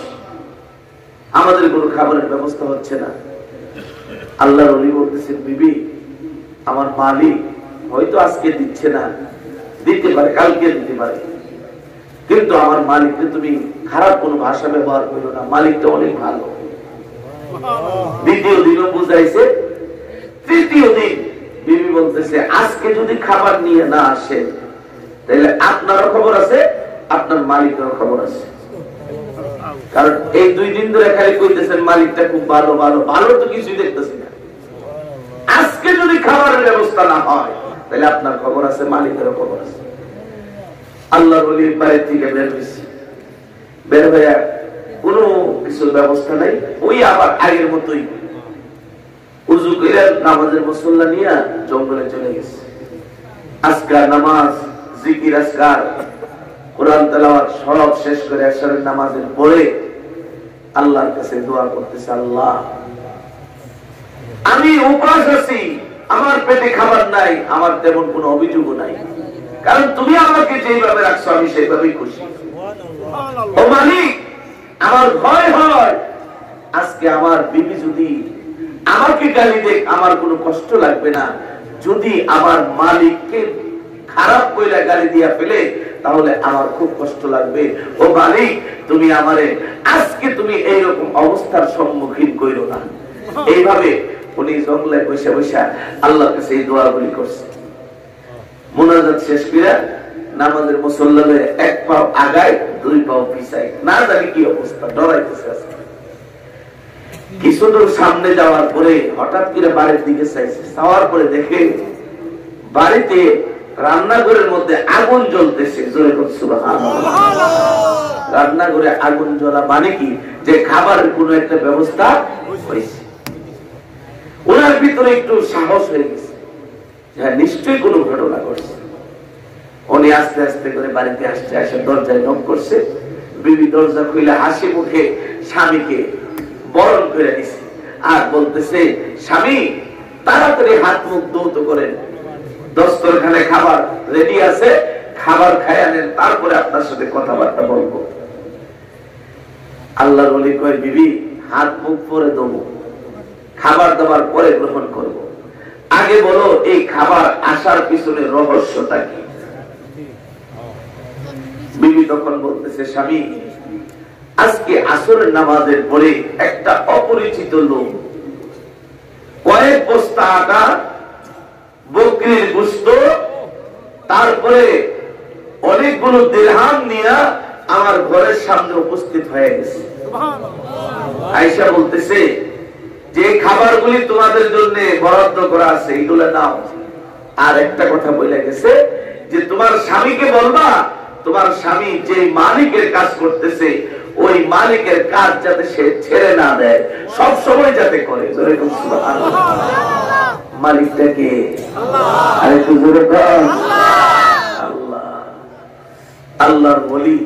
আমাদের কোনো খাবারের ব্যবস্থা হচ্ছে না। আল্লাহর ওলি বলতেছেন, বিবি আমার মালিক হয়তো আজকে দিচ্ছে না, দিতে পারে কালকে দিতে পারে, কিন্তু আমার মালিককে তুমি খারাপ কোনো ভাষা ব্যবহার করো না, মালিকটা অনেক ভালো। দ্বিতীয় দিনও বুঝাইছে, তৃতীয় দিন বিবি বলতেছে আজকে যদি খাবার নিয়ে না আসে তাহলে আপনারও খবর আছে, আপনার মালিকেরও খবর আছে। কারণ এই 2 দিন ধরে খালি কইতেছেন মালিকটা খুব ভালো ভালো ভালো, তো কিছুই দেখতেছি না। আজকে যদি খাবারের ব্যবস্থা না হয় তাহলে আপনার খবর আছে, মালিকেরও খবর আছে। আল্লাহর ওলি বাড়ি থেকে বের হয়েছে, বের হয়ে কোনো কিছুর ব্যবস্থা নাই, ওই আবার আগের মতোই উযু করে নামাজের মুসল্লা নিয়ে জঙ্গলে চলে গেছে। আজকার নামাজ, জিকির আজকার, কোরআন তেলাওয়াত সব শেষ করে আসরের নামাজের পরে আল্লাহর কাছে দোয়া করতেছে, আল্লাহ আমি উপাস আছি, আমার পেটে খাবার নাই, আমার তেমন কোনো অভিযোগও নাই, কারণ তুমি আমাকে যেভাবে রাখছো আমি সেইভাবেই খুশি। ও মালিক, আমার ভয় হয় আজকে আমার বিবি যদি আমাকে গালি দেখ আমার কোনো কষ্ট লাগবে না, যদি আমার মালিককে খারাপ কইলা গালি দিয়া ফেলে তাহলে আমার খুব কষ্ট লাগবে। ও মালিক, তুমি আমারে আজকে তুমি এইরকম অবস্থার সম্মুখীন কইরো না। এইভাবে উনি জঙ্গলে বসে বসে আল্লাহর কাছে এই দোয়াগুলি করছে। মুনাজাত শেষ করে নামাজের মুসল্লাতে 1 পা আগায় 2 পা পিছায়, না জানি কি অবস্থা, ডরাইতেছে। কিছু দূর সামনে যাওয়ার পরে হঠাৎ করে বাড়ির দিকে চাইছে, যাওয়ার পরে দেখে বাড়িতে রান্নাঘরের মধ্যে আগুন জ্বলতেছে। জোরে সুবহানাল্লাহ। রান্নাঘরে আগুন জ্বলা মানে কি, যে খাবারের কোন একটা ব্যবস্থা হয়েছে। ওনার ভিতরে একটু সাহস হয়ে গেছে, নিশ্চয়ই কোনো ঘটনা ঘটছে। উনি আস্তে আস্তে করে বাড়িতে আসতে আসে দরজায় নক করছে। বিবি দরজা খুলে হাসি মুখে স্বামীকে বরণ করে দিছে আর বলতেছে, স্বামী তাড়াতাড়ি হাত মুখ ধৌত করেন, দস্তরখানে খাবার রেডি আছে, খাবার খাইয়া নেন, তারপরে আপনার সাথে কথাবার্তা বলবো। আল্লাহর ওলি কয়, বিবি হাত মুখ পরে দেবো, খাবার দাবার পরে গ্রহণ করব, আগে বলো এই খাবার আসার পিছনে রহস্যটা কি? বিবি তখন বলতেছে, স্বামী আজকে আসরের নামাজের পরে একটা অপরিচিত লোক কয়েক বস্তা আটা, বকরির গোশত, তারপরে অনেকগুলো দিরহাম নিয়ে আমার ঘরের সামনে উপস্থিত হয়ে গেছে। আয়েশা বলতেছে, যে খাবারগুলি তোমাদের জন্য বরাদ্দ করা আছে এগুলো নাও। আর একটা কথা বলে গেছে যে তোমার স্বামীকে বলবা তোমার স্বামী যে মালিকের কাজ করতেছে ওই মালিকের কাজ যাতে সে ছেড়ে না দেয়, সব সময় যাতে করে। মালিকটাকে আল্লাহ। আল্লাহর বলি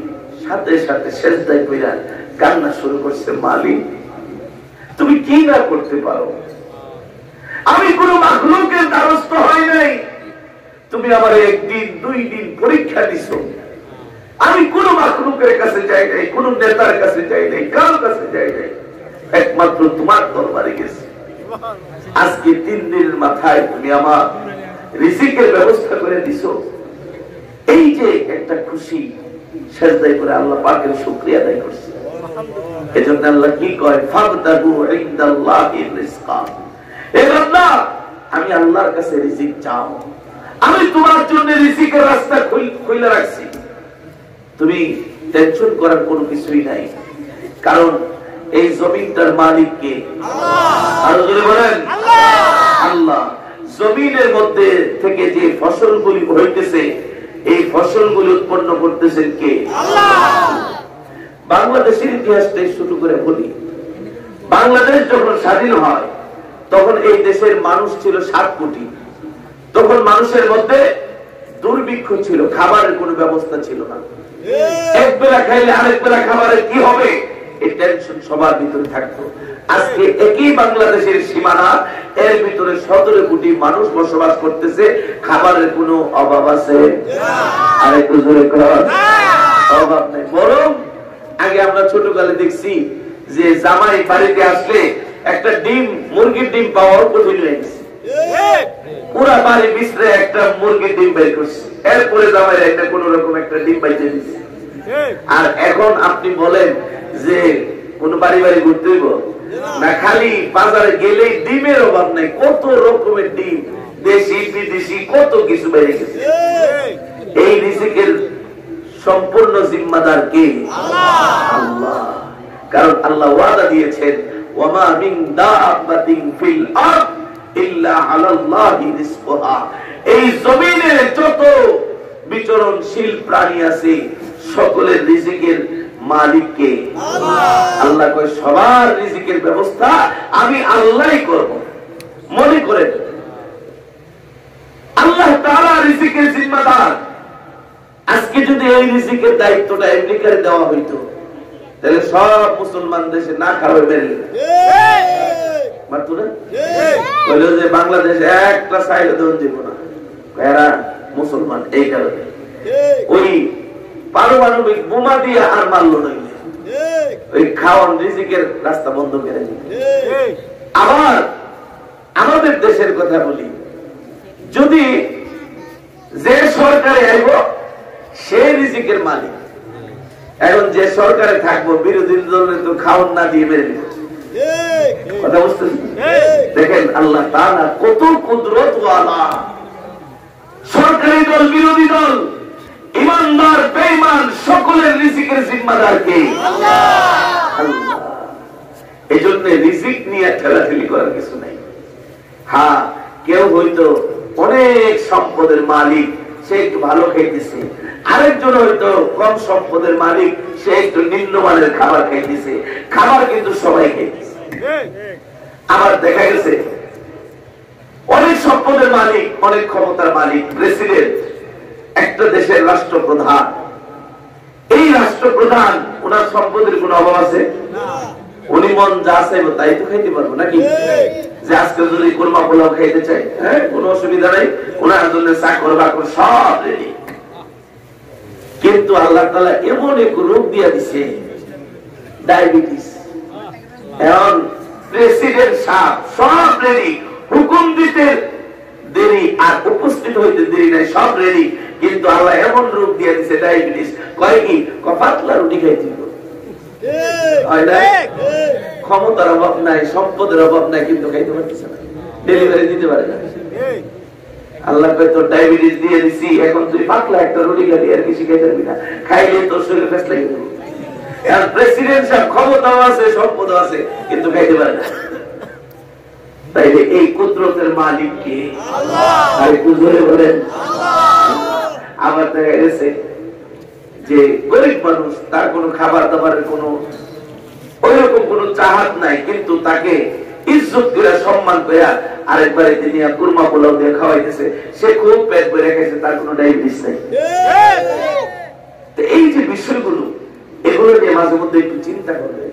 সাথে সাথে সেজদায় কইরা কান্না শুরু করছে, মালিক তুমি কি না করতে পারো, আমি কোন মাখলুকের দ্বারস্থ হয় নাই, তুমি আমার 1 দিন 2 দিন পরীক্ষা দিছো, আমি কোন মাখলুকের কাছে যাই নাই, কোন নেতার কাছে যাই নাই, কার কাছে যাই নাই, একমাত্র তোমার দরবারে গেছি। আজকে 3 দিনের মাথায় তুমি আমার রিজিকের ব্যবস্থা করে দিছো, এই যে একটা খুশি, সেজদায় করে আল্লাহ পাকের শুকরিয়া আদায় করছি। এজন্য আল্লাহ কি কয়, ফাবতাগু ইনদাল্লাহির রিজকা, হে বান্দা আমি আল্লাহর কাছে রিজিক চাও, আমি তোমার জন্য রিজিকের রাস্তা খুলে রাখছি, তুমি টেনশন করার কোনো কিছুই নাই। কারণ এই জমিনটার মালিক কে? আল্লাহ। জোরে বলেন আল্লাহ। জমিনের মধ্যে থেকে যে ফসলগুলি হইতেছে এই ফসলগুলি উৎপন্ন করতেছেন কে? আল্লাহ। বাংলাদেশের ইতিহাসটা শুরু করে বলি, বাংলাদেশ যখন স্বাধীন হয় তখন এই দেশের মানুষ ছিল 7 কোটি। তখন মানুষের মধ্যে দুর্ভিক্ষ ছিল, খাবারের কোনো ব্যবস্থা ছিল না, এক বেলা খাইলে আরেক বেলা খাবারের কি হবে এই টেনশন সবার ভিতরে থাকতো। আজকে একই বাংলাদেশের সীমানা, এর ভিতরে 17 কোটি মানুষ বসবাস করতেছে, খাবারের কোনো অভাব আছে? আরেকটু জোরে কর, অভাব নেই। বরং আগে আমরা ছোটকালে দেখছি যে জামাই বাড়িতে আসলে একটা ডিম, মুরগির ডিম পাওয়ার কঠিন হয়ে গেছে, পুরা বাড়ি বিছরে একটা মুরগির ডিম বের করছে, এরপরে জামাই একটা কোন রকম একটা ডিম পাইতে দিচ্ছে। আর এখন আপনি বলেন যে কোন বাড়ি বাড়ি ঘুরতে হইব, না খালি বাজারে গেলেই ডিমের অভাব নাই, কত রকমের ডিম, দেশি বিদেশি কত কিছু বেড়ে গেছে। এই রিজিকের সম্পূর্ণ জিম্মাদার কে? আল্লাহ। কারণ আল্লাহ ওয়াদা দিয়েছেন, ওয়ামা মিন দাব্বাতিন ফিল আরদ ইল্লা আলাল্লাহি রিজকুহা। এই জমিনে যত বিচরণশীল প্রাণী আছে সকলের রিজিকের মালিক কে? আল্লাহ কয় সবার রিজিকের ব্যবস্থা আমি আল্লাহই করব। মনে করেন আল্লাহ তাআলা রিজিকের জিম্মাদার। আজকে যদি এই রিজিকের দায়িত্বটা আমেরিকার দেওয়া হইতো তাহলে সব মুসলমান দেশে না খাওয়া বেরিয়ে যে বাংলাদেশে একটা চাইলে দেওয়া যাব না, এরা মুসলমান। এই কারণে ওই পারমাণবিক বোমা দিয়ে আর মারল নইলে ওই খাওয়ান রিজিকের রাস্তা বন্ধ করে দিল। আবার আমাদের দেশের কথা বলি, যদি যে সরকারে আইব সে রিজিকের মালিক। এখন যে সরকারে থাকবো বিরোধী দলের তো খাওয়ান না দিয়ে মেরে দিল। কথা বুঝতেছি? দেখেন আল্লাহ তাআলা কত কুদরত ওয়ালা। সরকারি দল বিরোধী দল ইমানদার বেঈমান সকলের রিজিকের জিম্মাদার কে? আল্লাহ। এই জন্য রিজিক নিয়ে ঠেলাঠেলি করার কিছু নাই। হ্যাঁ, কেউ হয়তো অনেক সম্পদের মালিক, সে একটু ভালো খাইতেছে, আরেকজন হয়তো কম সম্পদের মালিক, সে একটু নিম্নমানের খাবার খাইতেছে। খাবার কিন্তু সবাই খাইতেছে। আবার দেখা গেছে অনেক সম্পদের মালিক, অনেক ক্ষমতার মালিক, প্রেসিডেন্ট, একটা দেশের রাষ্ট্রপ্রধান। এই রাষ্ট্রপ্রধান ওনার সম্পদের কোন অভাব আছে? উনি মন যা চাইবো তাই তো খাইতে পারবো নাকি? যে আজকে যদি কোরমা পোলাও খাইতে চাই, হ্যাঁ, কোনো অসুবিধা নাই, ওনার জন্য চাকর বাকর সব রেডি। কিন্তু আল্লাহ তাআলা এমন এক রোগ দিয়া দিছে, ডায়াবেটিস। এখন প্রেসিডেন্ট সাহেব সব রেডি, হুকুম দিতে দেরি আর উপস্থিত হইতে দেরি নাই, সব রেডি, কিন্তু আল্লাহ এমন রোগ দিয়া দিছে ডায়াবেটিস। কয় কি? পাতলা রুটি খাইতে হবে। ক্ষমতার অভাব নাই, সম্পদের অভাব নাই, কিন্তু খাইতে পারতেছে না, ডেলিভারি দিতে পারে না। আল্লাহ কয় তোর ডায়াবেটিস দিয়ে দিছি, এখন তুই পাতলা একটা রুটি খাবি, আর কিছু খাইতে পারবি না, খাইলে তোর শরীরে ফেস লাগিয়ে দেবো। প্রেসিডেন্ট সাহেব ক্ষমতাও আছে, সম্পদও আছে, কিন্তু খাইতে পারে না। তাইলে এই কুদরতের মালিক কে? আল্লাহ। আর কুদরতে বলেন আবার দেখা গেছে যে গরিব মানুষ, তার কোনো খাবার দাবারের কোনো ওইরকম কোনো চাহাত নাই, কিন্তু তাকে ইজ্জত করে সম্মান করে আরেকবারে তিনি কুরমা পোলাও দিয়ে খাওয়াইতেছে, সে খুব পেট ভরে খাইছে, তার কোনো ডায়াবেটিস নাই। এই যে বিষয়গুলো, এগুলো নিয়ে মাঝে মধ্যে একটু চিন্তা করবে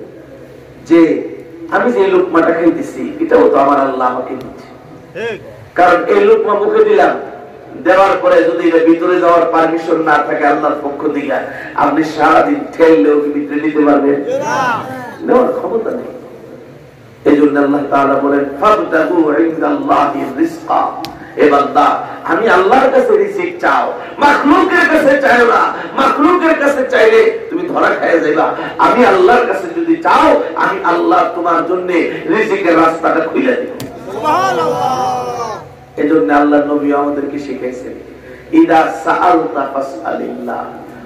যে আমি যে লোকমাটা খাইতেছি এটাও তো আমার আল্লাহ আমাকে দিচ্ছে। কারণ এই লোকমা মুখে দিলাম, দেওয়ার পরে যদি এটা ভিতরে যাওয়ার পারমিশন না থাকে আল্লাহর পক্ষ থেকে, আপনি সারাদিন ঠেললেও কি ভিতরে নিতে পারবেন? নেওয়ার ক্ষমতা নেই। এই জন্য আল্লাহ তাআলা বলেন, ফাবতাগু ইনদাল্লাহি রিজকা। এ বান্দা, আমি আল্লাহর কাছে রিজিক চাও, মাখলুকের কাছে চাইও না। মাখলুকের কাছে চাইলে তুমি ধরা খেয়ে যাইবা। আমি আল্লাহর কাছে যদি চাও, আমি আল্লাহ তোমার জন্য রিজিকের রাস্তাটা খুলে দেব। সুবহানাল্লাহ। এই জন্য আল্লাহ নবী আমাদেরকে শিখাইছেন, ইদা সাআলতা ফাসআলিল্লাহ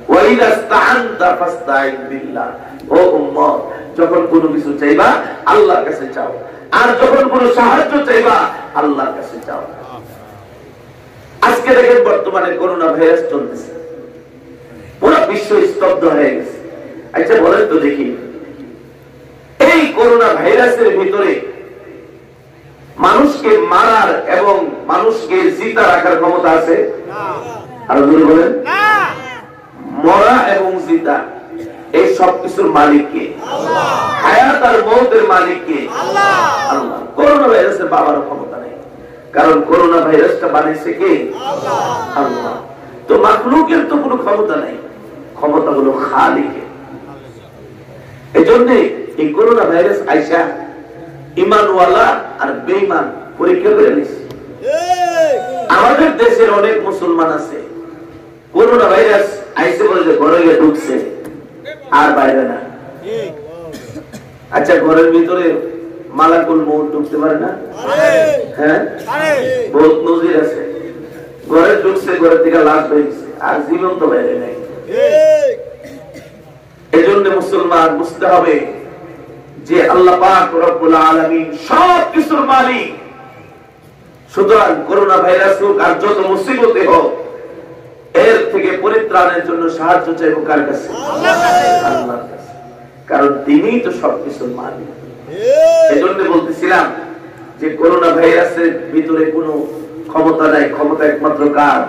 ওয়া ইদা ইসতাআনতা ফাসতাইন বিল্লাহ। ও উম্মত, যখন কোনো কিছু চাইবা আল্লাহর কাছে চাও, আর যখন কোনো সাহায্য চাইবা আল্লাহর কাছে চাও। আজকে দেখেন বর্তমানে করোনা ভাইরাস চলতেছে, পুরো বিশ্ব স্তব্ধ হয়ে গেছে। আচ্ছা বলেন তো দেখি, এই করোনা ভাইরাসের ভিতরে মানুষকে মারার এবং মানুষকে জিতা রাখার ক্ষমতা আছে? আরো জোরে বলেন। মরা এবং জিতা এই সব কিছুর মালিক কে? আল্লাহ। হায়াত আর মওতের মালিক কে? আল্লাহ। আল্লাহ। করোনা ভাইরাসের বাবার ক্ষমতা নেই, কারণ করোনা ভাইরাসটা বানিয়েছে কে? আল্লাহ। আল্লাহ। তো মাখলুকের তো কোনো ক্ষমতা নেই, ক্ষমতা হলো খালিকের। এজন্য এই করোনা ভাইরাস আইসা ইমানওয়ালা আর বেঈমান পরীক্ষা করে নিছে। আমাদের দেশের অনেক মুসলমান আছে, করোনা ভাইরাস আইসে বলে যে ঘরে গিয়ে ঢুকছে আর বাইরে না। আচ্ছা ঘরের ভিতরে মালাকুল মউত ঢুকতে পারে না? হ্যাঁ, বহুত নজির আছে। ঘরে ঢুকছে, ঘরে থেকে লাশ বেরিয়েছে, আর জীবন তো বাইরে নাই। এজন্য মুসলমান বুঝতে হবে যে আল্লাহ পাক রব্বুল আলামিন সব কিছুর মালিক। সুতরাং করোনা ভাইরাস হোক আর যত মুসিবতে হোক, এর থেকে পরিত্রাণের জন্য সাহায্য চাইবো কার কাছে? আল্লাহর কাছে, কারণ তিনিই তো সবকিছুর মালিক। এজন্য বলতেছিলাম যে করোনা ভাইরাসের ভিতরে কোনো ক্ষমতা নাই, ক্ষমতা একমাত্র কার?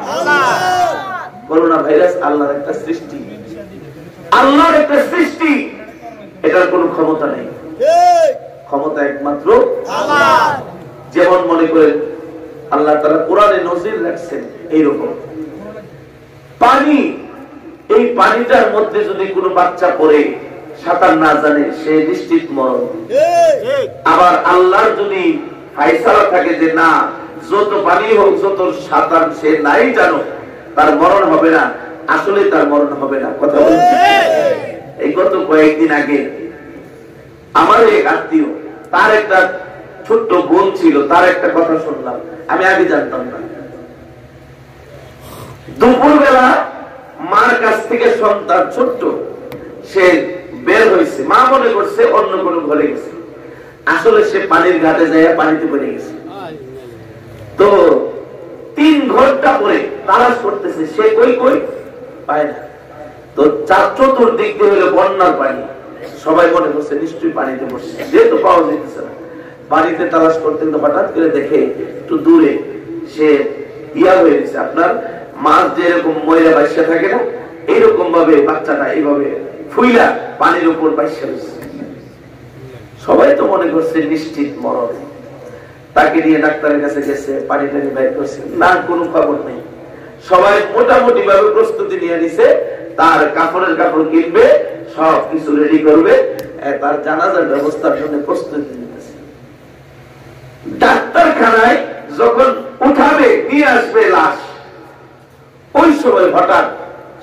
করোনা ভাইরাস আল্লাহর একটা সৃষ্টি, আল্লাহর একটা সৃষ্টি, এটার কোনো ক্ষমতা নেই, ক্ষমতা একমাত্র আল্লাহ। যেমন মনে করেন আল্লাহ তাআলা কোরআনে নজির রাখছেন এইরকম পানি, এই পানিটার মধ্যে যদি কোনো বাচ্চা পড়ে সাঁতার না জানে, সে নিশ্চিত মরণ। আবার আল্লাহর যদি ফায়সালা থাকে যে না, যত পানি হোক, যত সাঁতার সে নাই জানো, তার মরণ হবে না, আসলে তার মরণ হবে না। কথা বলছি, এই গত কয়েকদিন আগে আমার এক আত্মীয়, তার একটা ছোট্ট বোন ছিল, তার একটা কথা শুনলাম, আমি আগে জানতাম না। দুপুরবেলা মার কাছ থেকে সন্তান ছোট্ট, সে বের হয়েছে, মা মনে করছে অন্য কোন ঘরে গেছে, আসলে সে পানির ঘাটে যায় পানিতে পড়ে গেছে। তো 3 ঘন্টা পরে তালাশ করতেছে, সে কই কই পায় না। তো চতুর্দিক দিয়ে হলো বন্যার পানি, সবাই মনে করছে নিশ্চয়ই পানিতে পড়ছে, যেহেতু পাওয়া যেতেছে না। পানিতে তালাশ করতে হঠাৎ করে দেখে একটু দূরে সে ইয়া হয়ে গেছে, আপনার মাছ যেরকম ময়রা বাইসা থাকে না, এইরকম ভাবে বাচ্চাটা এইভাবে ফুইলা পানির উপর বাইসা হয়েছে। সবাই তো মনে করছে নিশ্চিত মরণ। তাকে নিয়ে ডাক্তারের কাছে গেছে, পানি টানি বাইর করছে, না কোনো খবর নেই। সবাই মোটামুটি ভাবে প্রস্তুতি নিয়ে নিছে, তার কাপড়ের কাপড় কিনবে, সব কিছু রেডি করবে, তার জানাজার ব্যবস্থার জন্য প্রস্তুতি নিতেছে। ডাক্তারখানায় যখন উঠাবে, নিয়ে আসবে লাশ, ওই সময় হঠাৎ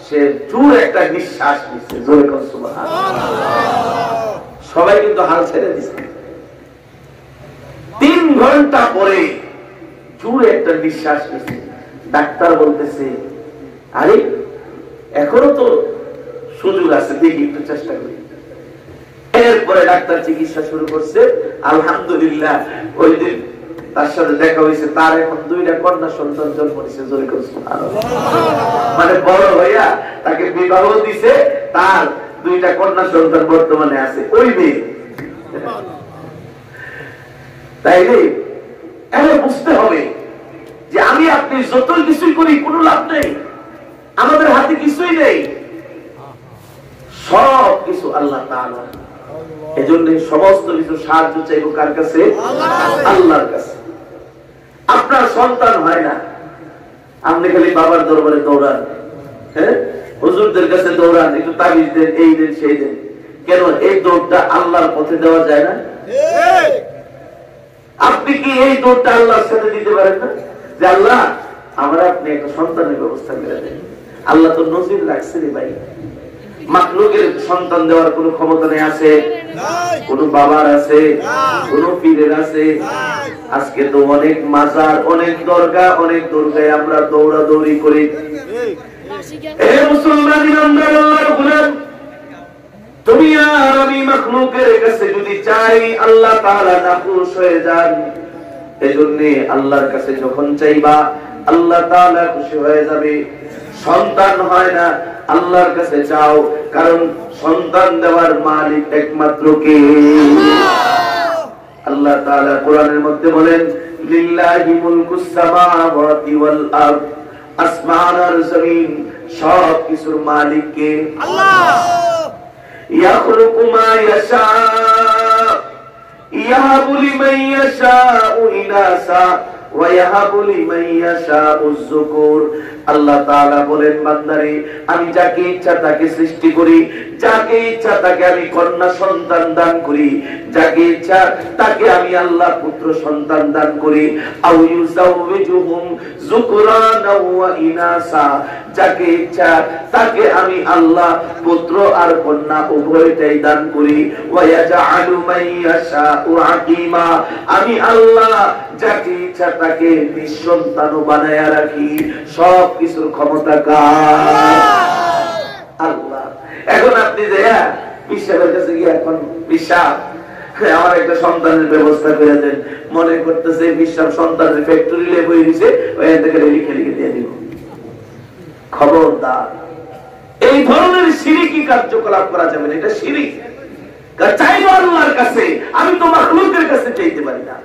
সে জোর একটা নিঃশ্বাস নিচ্ছে, জোরে কর সুবহানাল্লাহ। সবাই কিন্তু হাল ছেড়ে দিচ্ছে। 3 ঘন্টা পরে জোর একটা নিঃশ্বাস নিচ্ছে। ডাক্তার বলতেছে, আরে এখনো তো সুযোগ আছে, দেখি একটু চেষ্টা করি। এরপরে ডাক্তার চিকিৎসা শুরু করছে। আলহামদুলিল্লাহ, ওই দিন তার সাথে দেখা হয়েছে, তার এখন 2টা কন্যা সন্তান জন্ম নিয়েছে, জোরে করে সুবহানাল্লাহ। মানে বড় হইয়া তাকে বিবাহ দিছে, তার 2টা কন্যা সন্তান বর্তমানে আছে, ওই মেয়ে। তাইলে এখন বুঝতে হবে যে আমি আপনি যতই কিছুই করি কোনো লাভ নেই, আমাদের হাতে কিছুই নেই, সব কিছু আল্লাহ তাআলা। এজন্য সমস্ত কিছু সাহায্য চাইবো কার কাছে? আল্লাহর কাছে। আপনার সন্তান হয় না, আপনি খালি বাবার দরবারে দৌড়ান, হ্যাঁ, হুজুরদের কাছে দৌড়ান, একটু তাবিজ দেন, এই দেন সেই দেন। কেন এই দৌড়টা আল্লাহর পথে দেওয়া যায় না? আপনি কি এই দৌড়টা আল্লাহর সাথে দিতে পারেন না, যে আল্লাহ আমরা আপনি একটা সন্তানের ব্যবস্থা করে দেন? আল্লাহ তো নজির রাখছে রে ভাই, মাখলুকের সন্তান দেওয়ার কোন ক্ষমতা নেই। আছে কোন বাবার? আছে কোন পীরের? আছে। আজকে তো অনেক মাজার, অনেক দরগা, অনেক দরগায় আমরা দৌড়াদৌড়ি করি। এ মুসলমান ইমানদার আল্লাহর গোলাম, তুমি আর আমি মাখলুকের কাছে যদি চাই, আল্লাহ তাআলা নাখুশ হয়ে যান। এজন্য আল্লাহর কাছে যখন চাইবা, আল্লাহ তাআলা খুশি হয়ে যাবে। সন্তান হয় না, আল্লাহর কাছে চাও, কারণ সন্তান দেওয়ার মালিক একমাত্র কে? আল্লাহ তাআলা কোরআনের মধ্যে বলেন, লিল্লাহি মুলকুস সামাওয়াতি ওয়াল আরদ, আসমান আর জমিন সব কিছুর মালিক কে? আল্লাহ। ইয়াখলুকু মা ইয়াশা, ইয়াহাবু লিমান ইয়াশাউ ইনাসা ওয়া ইয়াহাবু লিমান ইয়াশাউ যুকুর। আল্লাহ তাআলা বলেন, বান্দারে আমি যাকে ইচ্ছা তাকে সৃষ্টি করি, যাকে ইচ্ছা তাকে আমি কন্যা সন্তান দান করি, যাকে ইচ্ছা তাকে আমি আল্লাহ পুত্র সন্তান দান করি। আও ইউযাওযিজুহুম যুকরানা ওয়া ইনাসা, যাকে ইচ্ছা তাকে আমি আল্লাহ পুত্র আর কন্যা উভয়টাই দান করি। ওয়া ইয়াজআলু মান ইয়াশাউ আকীমা, আমি আল্লাহ যাকে ইচ্ছা তাকে নিঃসন্তানও বানায়া রাখি। সব কিছুর ক্ষমতা কার? আল্লাহ। এখন আপনি যে বিশ্বাসের কাছে গিয়ে এখন বিশ্বাস আমার একটা সন্তানের ব্যবস্থা করে দেন, মনে করতেছে বিশ্বাস সন্তানের ফ্যাক্টরি লেগে দিছে, ওই থেকে লিখে লিখে দিয়ে দিব। খবরদার, এই ধরনের শিরকি কার্যকলাপ করা যাবে না। এটা শিরিক। চাইবো আল্লাহর কাছে, আমি তো মাখলুকের কাছে চাইতে পারি না।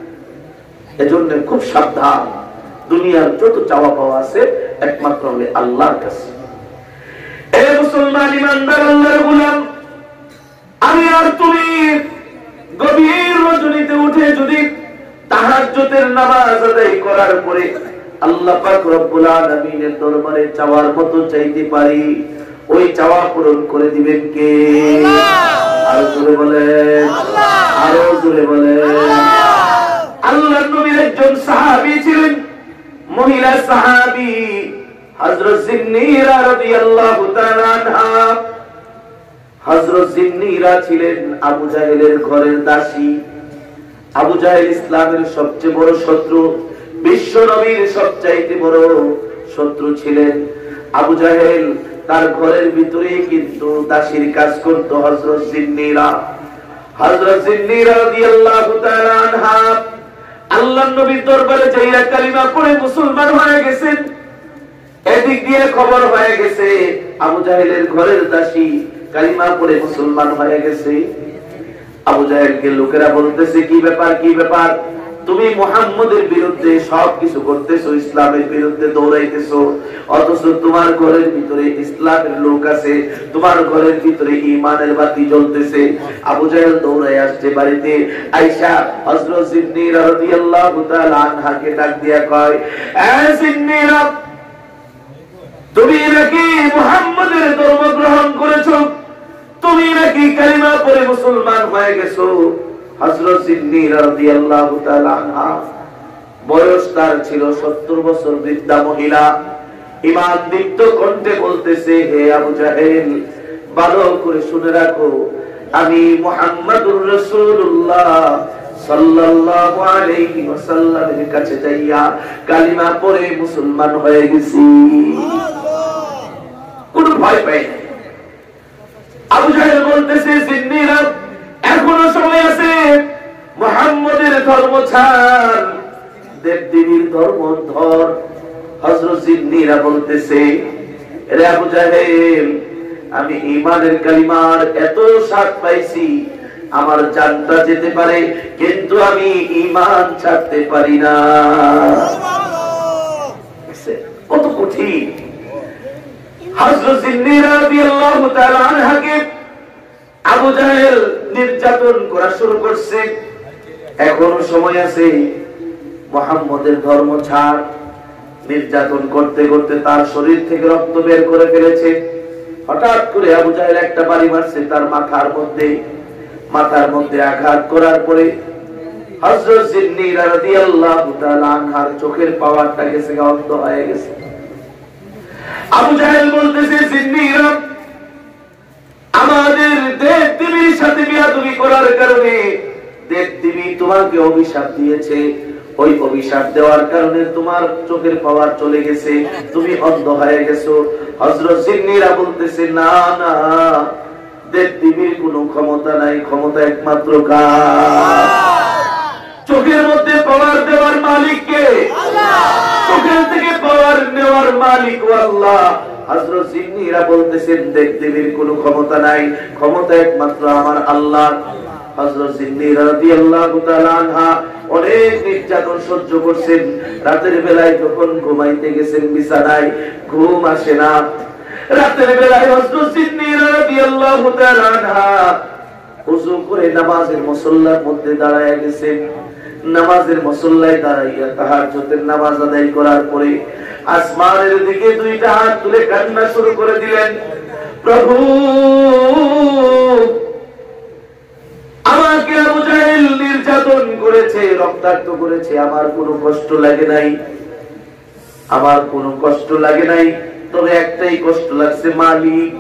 এজন্য খুব সাবধান। দুনিয়ার যত চাওয়া পাওয়া আছে একমাত্র হবে আল্লাহর কাছে। এ মুসলমান ইমানদার আল্লাহর গোলাম, আমি আর তুমি গভীর রজনীতে উঠে যদি তাহাজ্জুদের নামাজ আদায় করার পরে আল্লাহ পাক রব্বুল আলামিনের দরবারে চাওয়ার মতো চাইতে পারি, ওই চাওয়া পূরণ করে দিবেন কে? আরো জোরে বলেন, আরো জোরে বলেন। আল্লাহর নবীর একজন সাহাবী ছিলেন, মহিলা সাহাবী হযরত জিন্নীরা রাদিয়াল্লাহু তাআলা আনহা। হযরত জিন্নীরা ছিলেন আবু জাহেলের ঘরের দাসী। আবু জাহেল ইসলামের সবচেয়ে বড় শত্রু, বিশ্ব নবীর সবচাইতে বড় শত্রু ছিলেন আবু জাহেল। তার ঘরের ভিতরে কিন্তু দাসীর কাজ করত হযরত জিন্নীরা। হযরত জিন্নীরা রাদিয়াল্লাহু তাআলা আনহা আল্লাহর নবীর দরবারে যাইয়া কালিমা পড়ে মুসলমান হয়ে গেছেন। এদিক দিয়ে খবর হয়ে গেছে আবু জাহেলের ঘরের দাসী কালিমা পড়ে মুসলমান হয়ে গেছে। আবু জাহেলকে লোকেরা বলতেছে, কি ব্যাপার, কি ব্যাপার, তুমি মুহাম্মদের বিরুদ্ধে সবকিছু করতেছো, ইসলামের বিরুদ্ধে দৌড়াইতেছো, অথচ তোমার ঘরের ভিতরে ইসলামের লোক আছে, তোমার ঘরের ভিতরে ঈমানের বাতি জ্বলতেছে। আবু জাহেল দৌড়ায় আসছে বাড়িতে, আয়েশা হযরত জিন্নীরা রাদিয়াল্লাহু তাআলা আনহাকে ডাক দিয়া কয়, এ জিন্নীরা, তুমি নাকি মুহাম্মদের ধর্ম গ্রহণ করেছো, তুমি নাকি কালিমা পড়ে মুসলমান হয়ে গেছো। হযরত জিন্নীরা রাদিয়াল্লাহু তাআলা আনহা বয়স তার ছিল 70 বছর, বৃদ্ধা মহিলা, ঈমান দীপ্ত কণ্ঠে বলতেছে, হে আবু জাহেল, ভালো করে শুনে রাখো, আমি মুহাম্মাদুর রাসূলুল্লাহ সাল্লাল্লাহু আলাইহি ওয়াসাল্লামের কাছে যাইয়া কালিমা পড়ে মুসলমান হয়ে গেছি। কোন ভয় পাই না। আবু জাহেল বলতেছে, জিন্নীরা, এখনো সময় আছে, মুহাম্মদের ধর্ম ছাড়, দেবদেবীর ধর্ম ধর। হযরত জিন্নীরা বলতেছে, রে আবু জাহেল, আমি ঈমানের কালিমার এত স্বাদ পাইছি, আমার জানটা যেতে পারে, কিন্তু আমি ঈমান ছাড়তে পারি না। কত কঠিন। হযরত জিন্নীরা রাদিয়াল্লাহু তাআলা আনহাকে আবু জাহেল নির্যাতন করা শুরু করছে। এখনো সময় আছে, মুহাম্মদের ধর্ম ছাড়। নির্যাতন করতে করতে তার শরীর থেকে রক্ত বের করে ফেলেছে। হঠাৎ করে আবু জাহেল একটা বাড়ি মারছে তার মাথার মধ্যে আঘাত করার পরে হযরত জিন্নীরা রাদিয়াল্লাহু তাআলা আনহার চোখের পাওয়ারটা গেছে, অন্ধ হয়ে গেছে। আবু জাহেল বলতেছে, জিন্নীরা, আমাদের দেবদেবীর সাথে বিয়াদবি করার কারণে দেবদেবী তোমাকে অভিশাপ দিয়েছে, ওই অভিশাপ দেওয়ার কারণে তোমার চোখের পাওয়ার চলে গেছে, তুমি অন্ধ হয়ে গেছো। হযরত জিন্নীরা বলতেছে, না না, দেবদেবীর কোনো ক্ষমতা নাই, ক্ষমতা একমাত্র কার? চোখের মধ্যে পাওয়ার দেওয়ার মালিক কে? আল্লাহ। চোখের থেকে পাওয়ার নেওয়ার মালিক আল্লাহ। হযরত জিন্নীরা বলতেছেন, দেবদেবীর কোনো ক্ষমতা নাই, ক্ষমতা একমাত্র আমার আল্লাহ। হযরত জিন্নীরা রাদিয়াল্লাহু তাআলা আনহা অনেক নির্যাতন সহ্য করছেন। রাতের বেলায় যখন ঘুমাইতে গেছেন বিছানায়, ঘুম আসে না। রাতের বেলায় হযরত জিন্নীরা রাদিয়াল্লাহু তাআলা আনহা ওযু করে নামাজের মুসল্লার মধ্যে দাঁড়ায় গেছেন। নামাজের মুসল্লায় দাঁড়াইয়া তাহাজ্জুদের নামাজ আদায় করার পরে আসমানের দিকে দুইটা হাত তুলে কান্না শুরু করে দিলেন, প্রভু নির্যাতন করেছে, রক্তাক্ত করেছে, আমার কোনো কষ্ট লাগে নাই, আমার কোনো কষ্ট লাগে নাই। তবে একটাই কষ্ট লাগছে, মালিক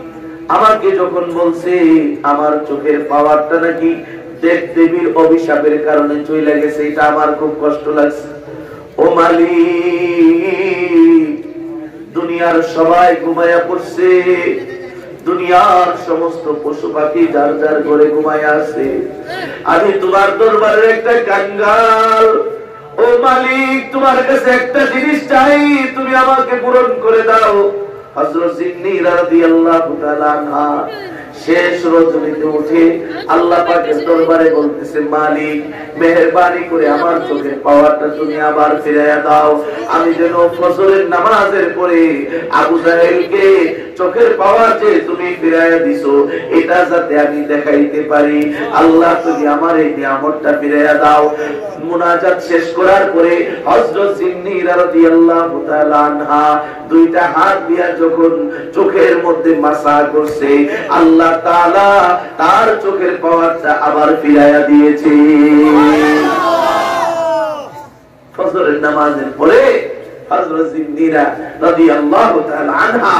আমাকে যখন বলছে আমার চোখের পাওয়ারটা নাকি দেব দেবীর অভিশাপের কারণে চলে গেছে, এটা আমার খুব কষ্ট লাগছে। ও মালিক, দুনিয়ার সবাই ঘুমায়া পড়ছে, দুনিয়ার সমস্ত পশু পাখি যার যার ঘরে ঘুমায়া আছে, আমি তোমার দরবারের একটা কাঙ্গাল। ও মালিক, তোমার কাছে একটা জিনিস চাই, তুমি আমাকে পূরণ করে দাও। হযরত জিন্নাহ রাদিয়াল্লাহু তাআলা আনহা শেষ রজনীতে উঠে আল্লাহ পাকের দরবারে বলতেছে, মালিক মেহেরবানি করে আমার চোখের পাওয়ারটা তুমি আবার ফিরাইয়া দাও। আমি যেন ফজরের নামাজের পরে আবু জাহেলকে চোখের পাওয়ার যে তুমি ফিরাইয়া দিছো, এটা যাতে আমি দেখাইতে পারি। আল্লাহ তুমি আমার এই নিয়ামতটা ফিরাইয়া দাও। মুনাজাত শেষ করার পরে হযরত জিন্নাহ রাদিয়াল্লাহু তাআলা আনহা দুইটা হাত দিয়া যখন চোখের মধ্যে মাসা করছে, আল্লাহ তাআলা তার চোখের পাওয়ারটা আবার ফিরাইয়া দিয়েছে। ফজরের নামাজের পরে হযরত জিন্নাহ রাদিয়াল্লাহু তাআলা আনহা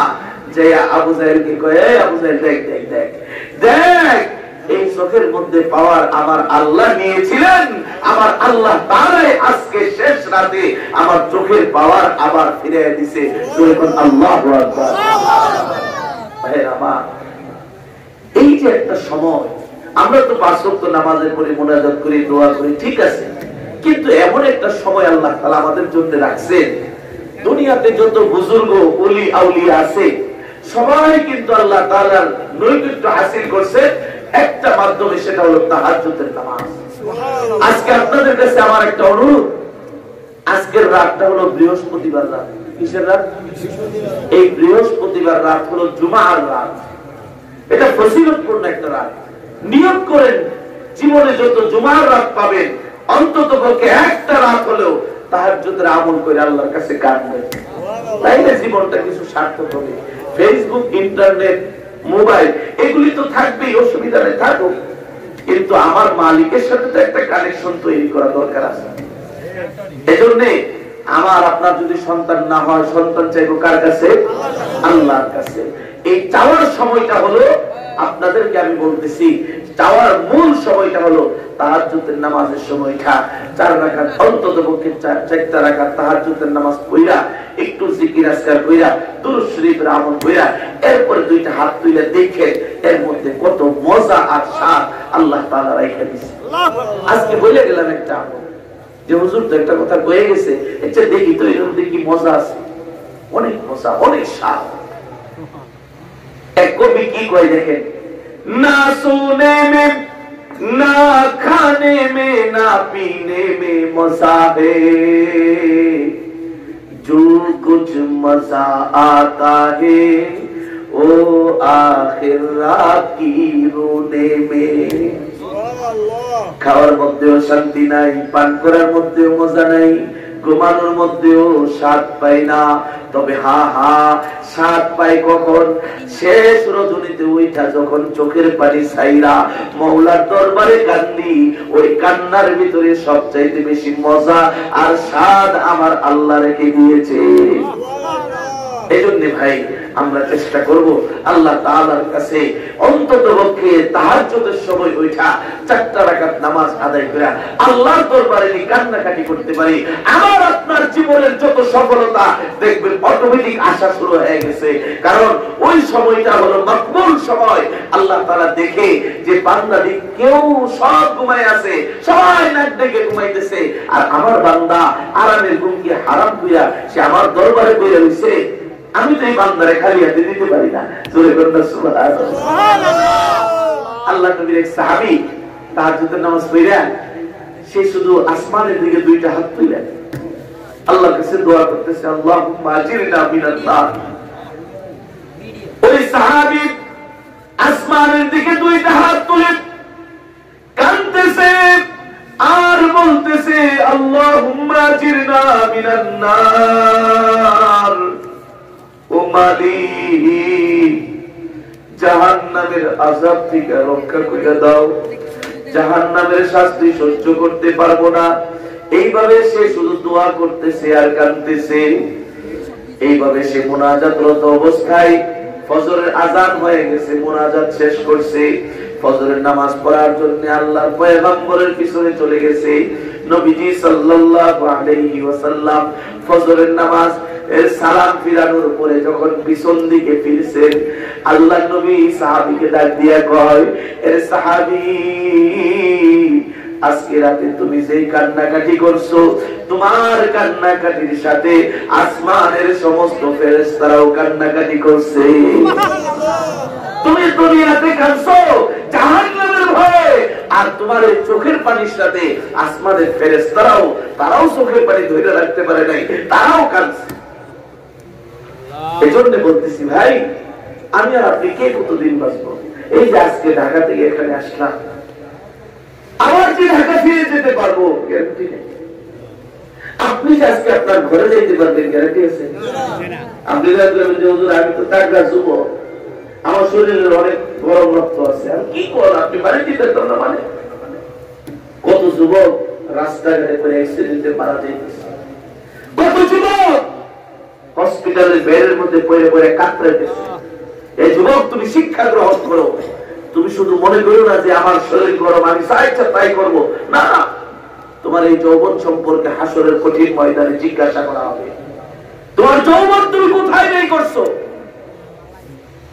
যে আবু জাহেলকে কয়, আবু জাহেল দেখ দেখ দেখ দেখ, এই চোখের মধ্যে পাওয়ার আমার আল্লাহ নিয়েছিলেন, আমার আল্লাহ তাআলাই আজকে শেষ রাতে আমার চোখের পাওয়ার আবার ফিরিয়ে দিয়েছে। আল্লাহু আকবার। ভাইরা আমার, এই যে একটা সময় আমরা তো 5 ওয়াক্ত নামাজের পরে মুনাজাত করি, দোয়া করি, ঠিক আছে, কিন্তু এমন একটা সময় আল্লাহ তাআলা আমাদের জন্য রাখছেন, দুনিয়াতে যত বুজুর্গ ওলি আউলিয়া আছে সবাই কিন্তু আল্লাহ তাআলার নৈকট্য হাসিল করছে একটা মাধ্যমে, সেটা হলো তাহাজ্জুদের নামাজ। আজকে আপনাদের কাছে আমার একটা অনুরোধ, আজকের রাতটা হলো বৃহস্পতিবার রাত। কিসের রাত? এই বৃহস্পতিবার রাত হলো জুমার রাত। এটা ফজিলতপূর্ণ একটা রাত। নিয়ত করেন জীবনে যত জুমার রাত পাবেন অন্তত পক্ষে একটা রাত হলেও তাহাজ্জুদের আমল করে আল্লাহর কাছে কাঁদবেন, তাইলে জীবনটা কিছু সার্থক হবে। ফেসবুক, ইন্টারনেট, মোবাইল এগুলি তো থাকবেই, অসুবিধা নেই, থাকুক, কিন্তু আমার মালিকের সাথে তো একটা কানেকশন তৈরি করা দরকার আছে। এজন্য আমার আপনার যদি সন্তান না হয়, সন্তান চাইবো কার কাছে? আল্লাহর কাছে। এই চাওয়ার সময়টা হলো, আপনাদেরকে আমি বলতেছি, চাওয়ার মূল সময়টা হলো তাহাজ্জুদের নামাজের সময়টা। 4 রাকাত অন্তত পক্ষে 4 রাকাত তাহাজ্জুদের নামাজ পড়া, একটু জিকির আজকার কইরা, দুরূদ শরীফের আমল কইরা, এরপর দুইটা হাত তুলে দেখে এর মধ্যে কত মজা আর স্বাদ আল্লাহ তাআলা রাখা দিয়েছে। আজকে বলে গেলাম একটা আমল, যে হুজুর তো একটা কথা কয়ে গেছে, এটা দেখি তো এর মধ্যে কি মজা আছে, অনেক মজা, অনেক স্বাদ। এক কবি কি কয় দেখেন, না সোনে মে না খানে মে না পিনে মে মজা হে, जो कुछ मजा आता है वो आखिर रात की रोने में। খাওয়ার মধ্যেও শান্তি নাই, পান করার মধ্যেও মজা নাই, ঘুমানোর মধ্যেও স্বাদ পাই না, তবে হা হা স্বাদ পাই কখন? শেষ রজনীতে ওইটা যখন চোখের পানি ছাইরা মওলার দরবারে কান্দি, ওই কান্নার ভিতরে সবচাইতে বেশি মজা আর স্বাদ আমার আল্লাহ রেখে দিয়েছে। এজন্য ভাই আমরা চেষ্টা করব আল্লাহ তাআলার কাছে অন্তত পক্ষে তাহাজ্জুদের সময় ওইটা 4 রাকাত নামাজ আদায় করে আল্লাহর দরবারে কান্নাকাটি করতে পারি। আমার আপনার জীবনের যত সফলতা দেখবেন অটোমেটিক আসা শুরু হয়ে গেছে, কারণ ওই সময়টা হলো মকবুল সময়। আল্লাহ তাআলা দেখে যে বান্দাদি কেউ সব ঘুমায় আছে, সবাই নাক ডেকে ঘুমাইতেছে, আর আমার বান্দা আরামের ঘুমকে হারাম কইরা সে আমার দরবারে কইরা রইছে, আমি তো এই বান্দারে খালি হাতে দিতে পারি না। জোরে বলুন সুবহানাল্লাহ। আল্লাহ নবীর এক সাহাবী তাহাজ্জুদের নামাজ পড়া সে শুধু আসমানের দিকে দুইটা হাত তুলে আল্লাহর কাছে দোয়া করতেছে, আল্লাহুম্মা আজিরনা মিনান নার। ওই সাহাবী আসমানের দিকে দুইটা হাত তুলে কাঁদতেছে আর বলতেছে, আল্লাহুম্মা আজিরনা মিনান নার। ও মালিক, জাহান্নামের আযাব থেকে রক্ষা কইরা দাও। জাহান্নামের শাস্তি সহ্য করতে পারবো না। এইভাবে সে শুধু দোয়া করতেছে আর কাঁদতেছে। এইভাবে সে মুনাজাতরত অবস্থায় ফজরের আযান হয়ে গেছে, মুনাজাত শেষ করছে, ফজরের নামাজ পড়ার জন্য আল্লাহর পয়গম্বরের পিছনে চলে গেছে। নবীজি সাল্লাল্লাহু আলাইহি ওয়াসাল্লাম ফজরের নামাজ এর সালাম ফিরানোর পরে যখন পিছন দিকে ফিরছেন, আল্লাহর নবী সাহাবীকে ডাক দিয়া কয়, এর সাহাবী, আজকে রাতে তুমি যেই কান্নাকাটি করছো, তোমার কান্নাকাটির সাথে আসমানের সমস্ত ফেরেশতারাও কান্নাকাটি করছে। তুমি দুনিয়াতে কাঁদছো জাহান্নামের ভয়ে, আর তোমার এই চোখের পানির সাথে আসমানের ফেরেশতারাও, তারাও চোখের পানি ধরে রাখতে পারে নাই, তারাও কাঁদছে। এজন্য বলতেছি ভাই, আমি আর আপনি কে কতদিন বাঁচবো? এই যে আজকে ঢাকা থেকে এখানে আসলাম, আবার যে ঢাকা ফিরে যেতে পারবো গ্যারান্টি নেই। আপনি যে আজকে আপনার ঘরে যেতে পারবেন গ্যারান্টি আছে? আপনি বলবেন যে হুজুর আমি তো তাগড়া যুবক, আমার শরীরের অনেক গরম রক্ত আছে, আমি কি করব? আপনি বাড়ি যেতে পারবেন না? মানে কত যুবক রাস্তাঘাটে করে অ্যাক্সিডেন্টে মারা যাইতেছে, কত যুবক হসপিটালের বেডের মধ্যে পড়ে পড়ে কাতরাইতেছে। এই যুবক, তুমি শিক্ষা গ্রহণ করো। তুমি শুধু মনে করো না যে আমার শরীর গরম, আমি যা ইচ্ছা তাই করবো। না, তোমার এই যৌবন সম্পর্কে হাসরের কঠিন ময়দানে জিজ্ঞাসা করা হবে, তোমার যৌবন তুমি কোথায় ব্যয় করছো।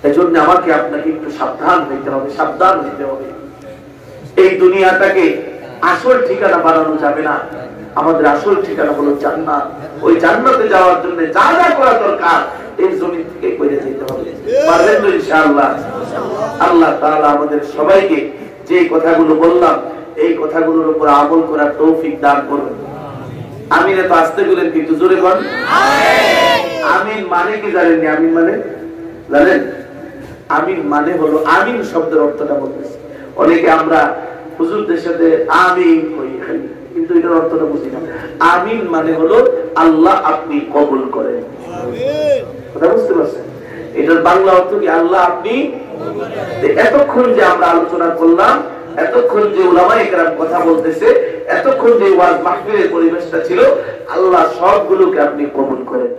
এজন্য আমাকে আপনাকে একটু সাবধান হইতে হবে, সাবধান হইতে হবে। এই দুনিয়াটাকে আসল ঠিকানা বানানো যাবে না। আমাদের আসল ঠিকানা হলো জান্নাত। ওই জান্নাতে যাওয়ার জন্য যা যা করা দরকার এই জমি থেকে করে যেতে হবে। পারবেন তো ইনশাআল্লাহ? আল্লাহ তাআলা আমাদের সবাইকে যে কথাগুলো বললাম এই কথাগুলোর উপর আমল করার তৌফিক দান করুন। আমিন। এত আসতে গেলেন কিন্তু জোরে বল আমিন। মানে কি জানেন? আমিন মানে জানেন? আমিন মানে হলো, আমিন শব্দের অর্থটা বলতেছি। অনেকে আমরা হুজুরদের সাথে আমিন কই, কিন্তু এটার অর্থটা বুঝি না। আমিন মানে হলো আল্লাহ আপনি কবুল করেন। কথা বুঝতে পারছেন? এটার বাংলা অর্থ কি? আল্লাহ আপনি। এতক্ষণ যে আমরা আলোচনা করলাম, এতক্ষণ যে উলামায়ে কেরাম কথা বলতেছে, এতক্ষণ যে ওয়াজ মাহফিলের পরিবেশটা ছিল, আল্লাহ সবগুলোকে আপনি কবুল করেন।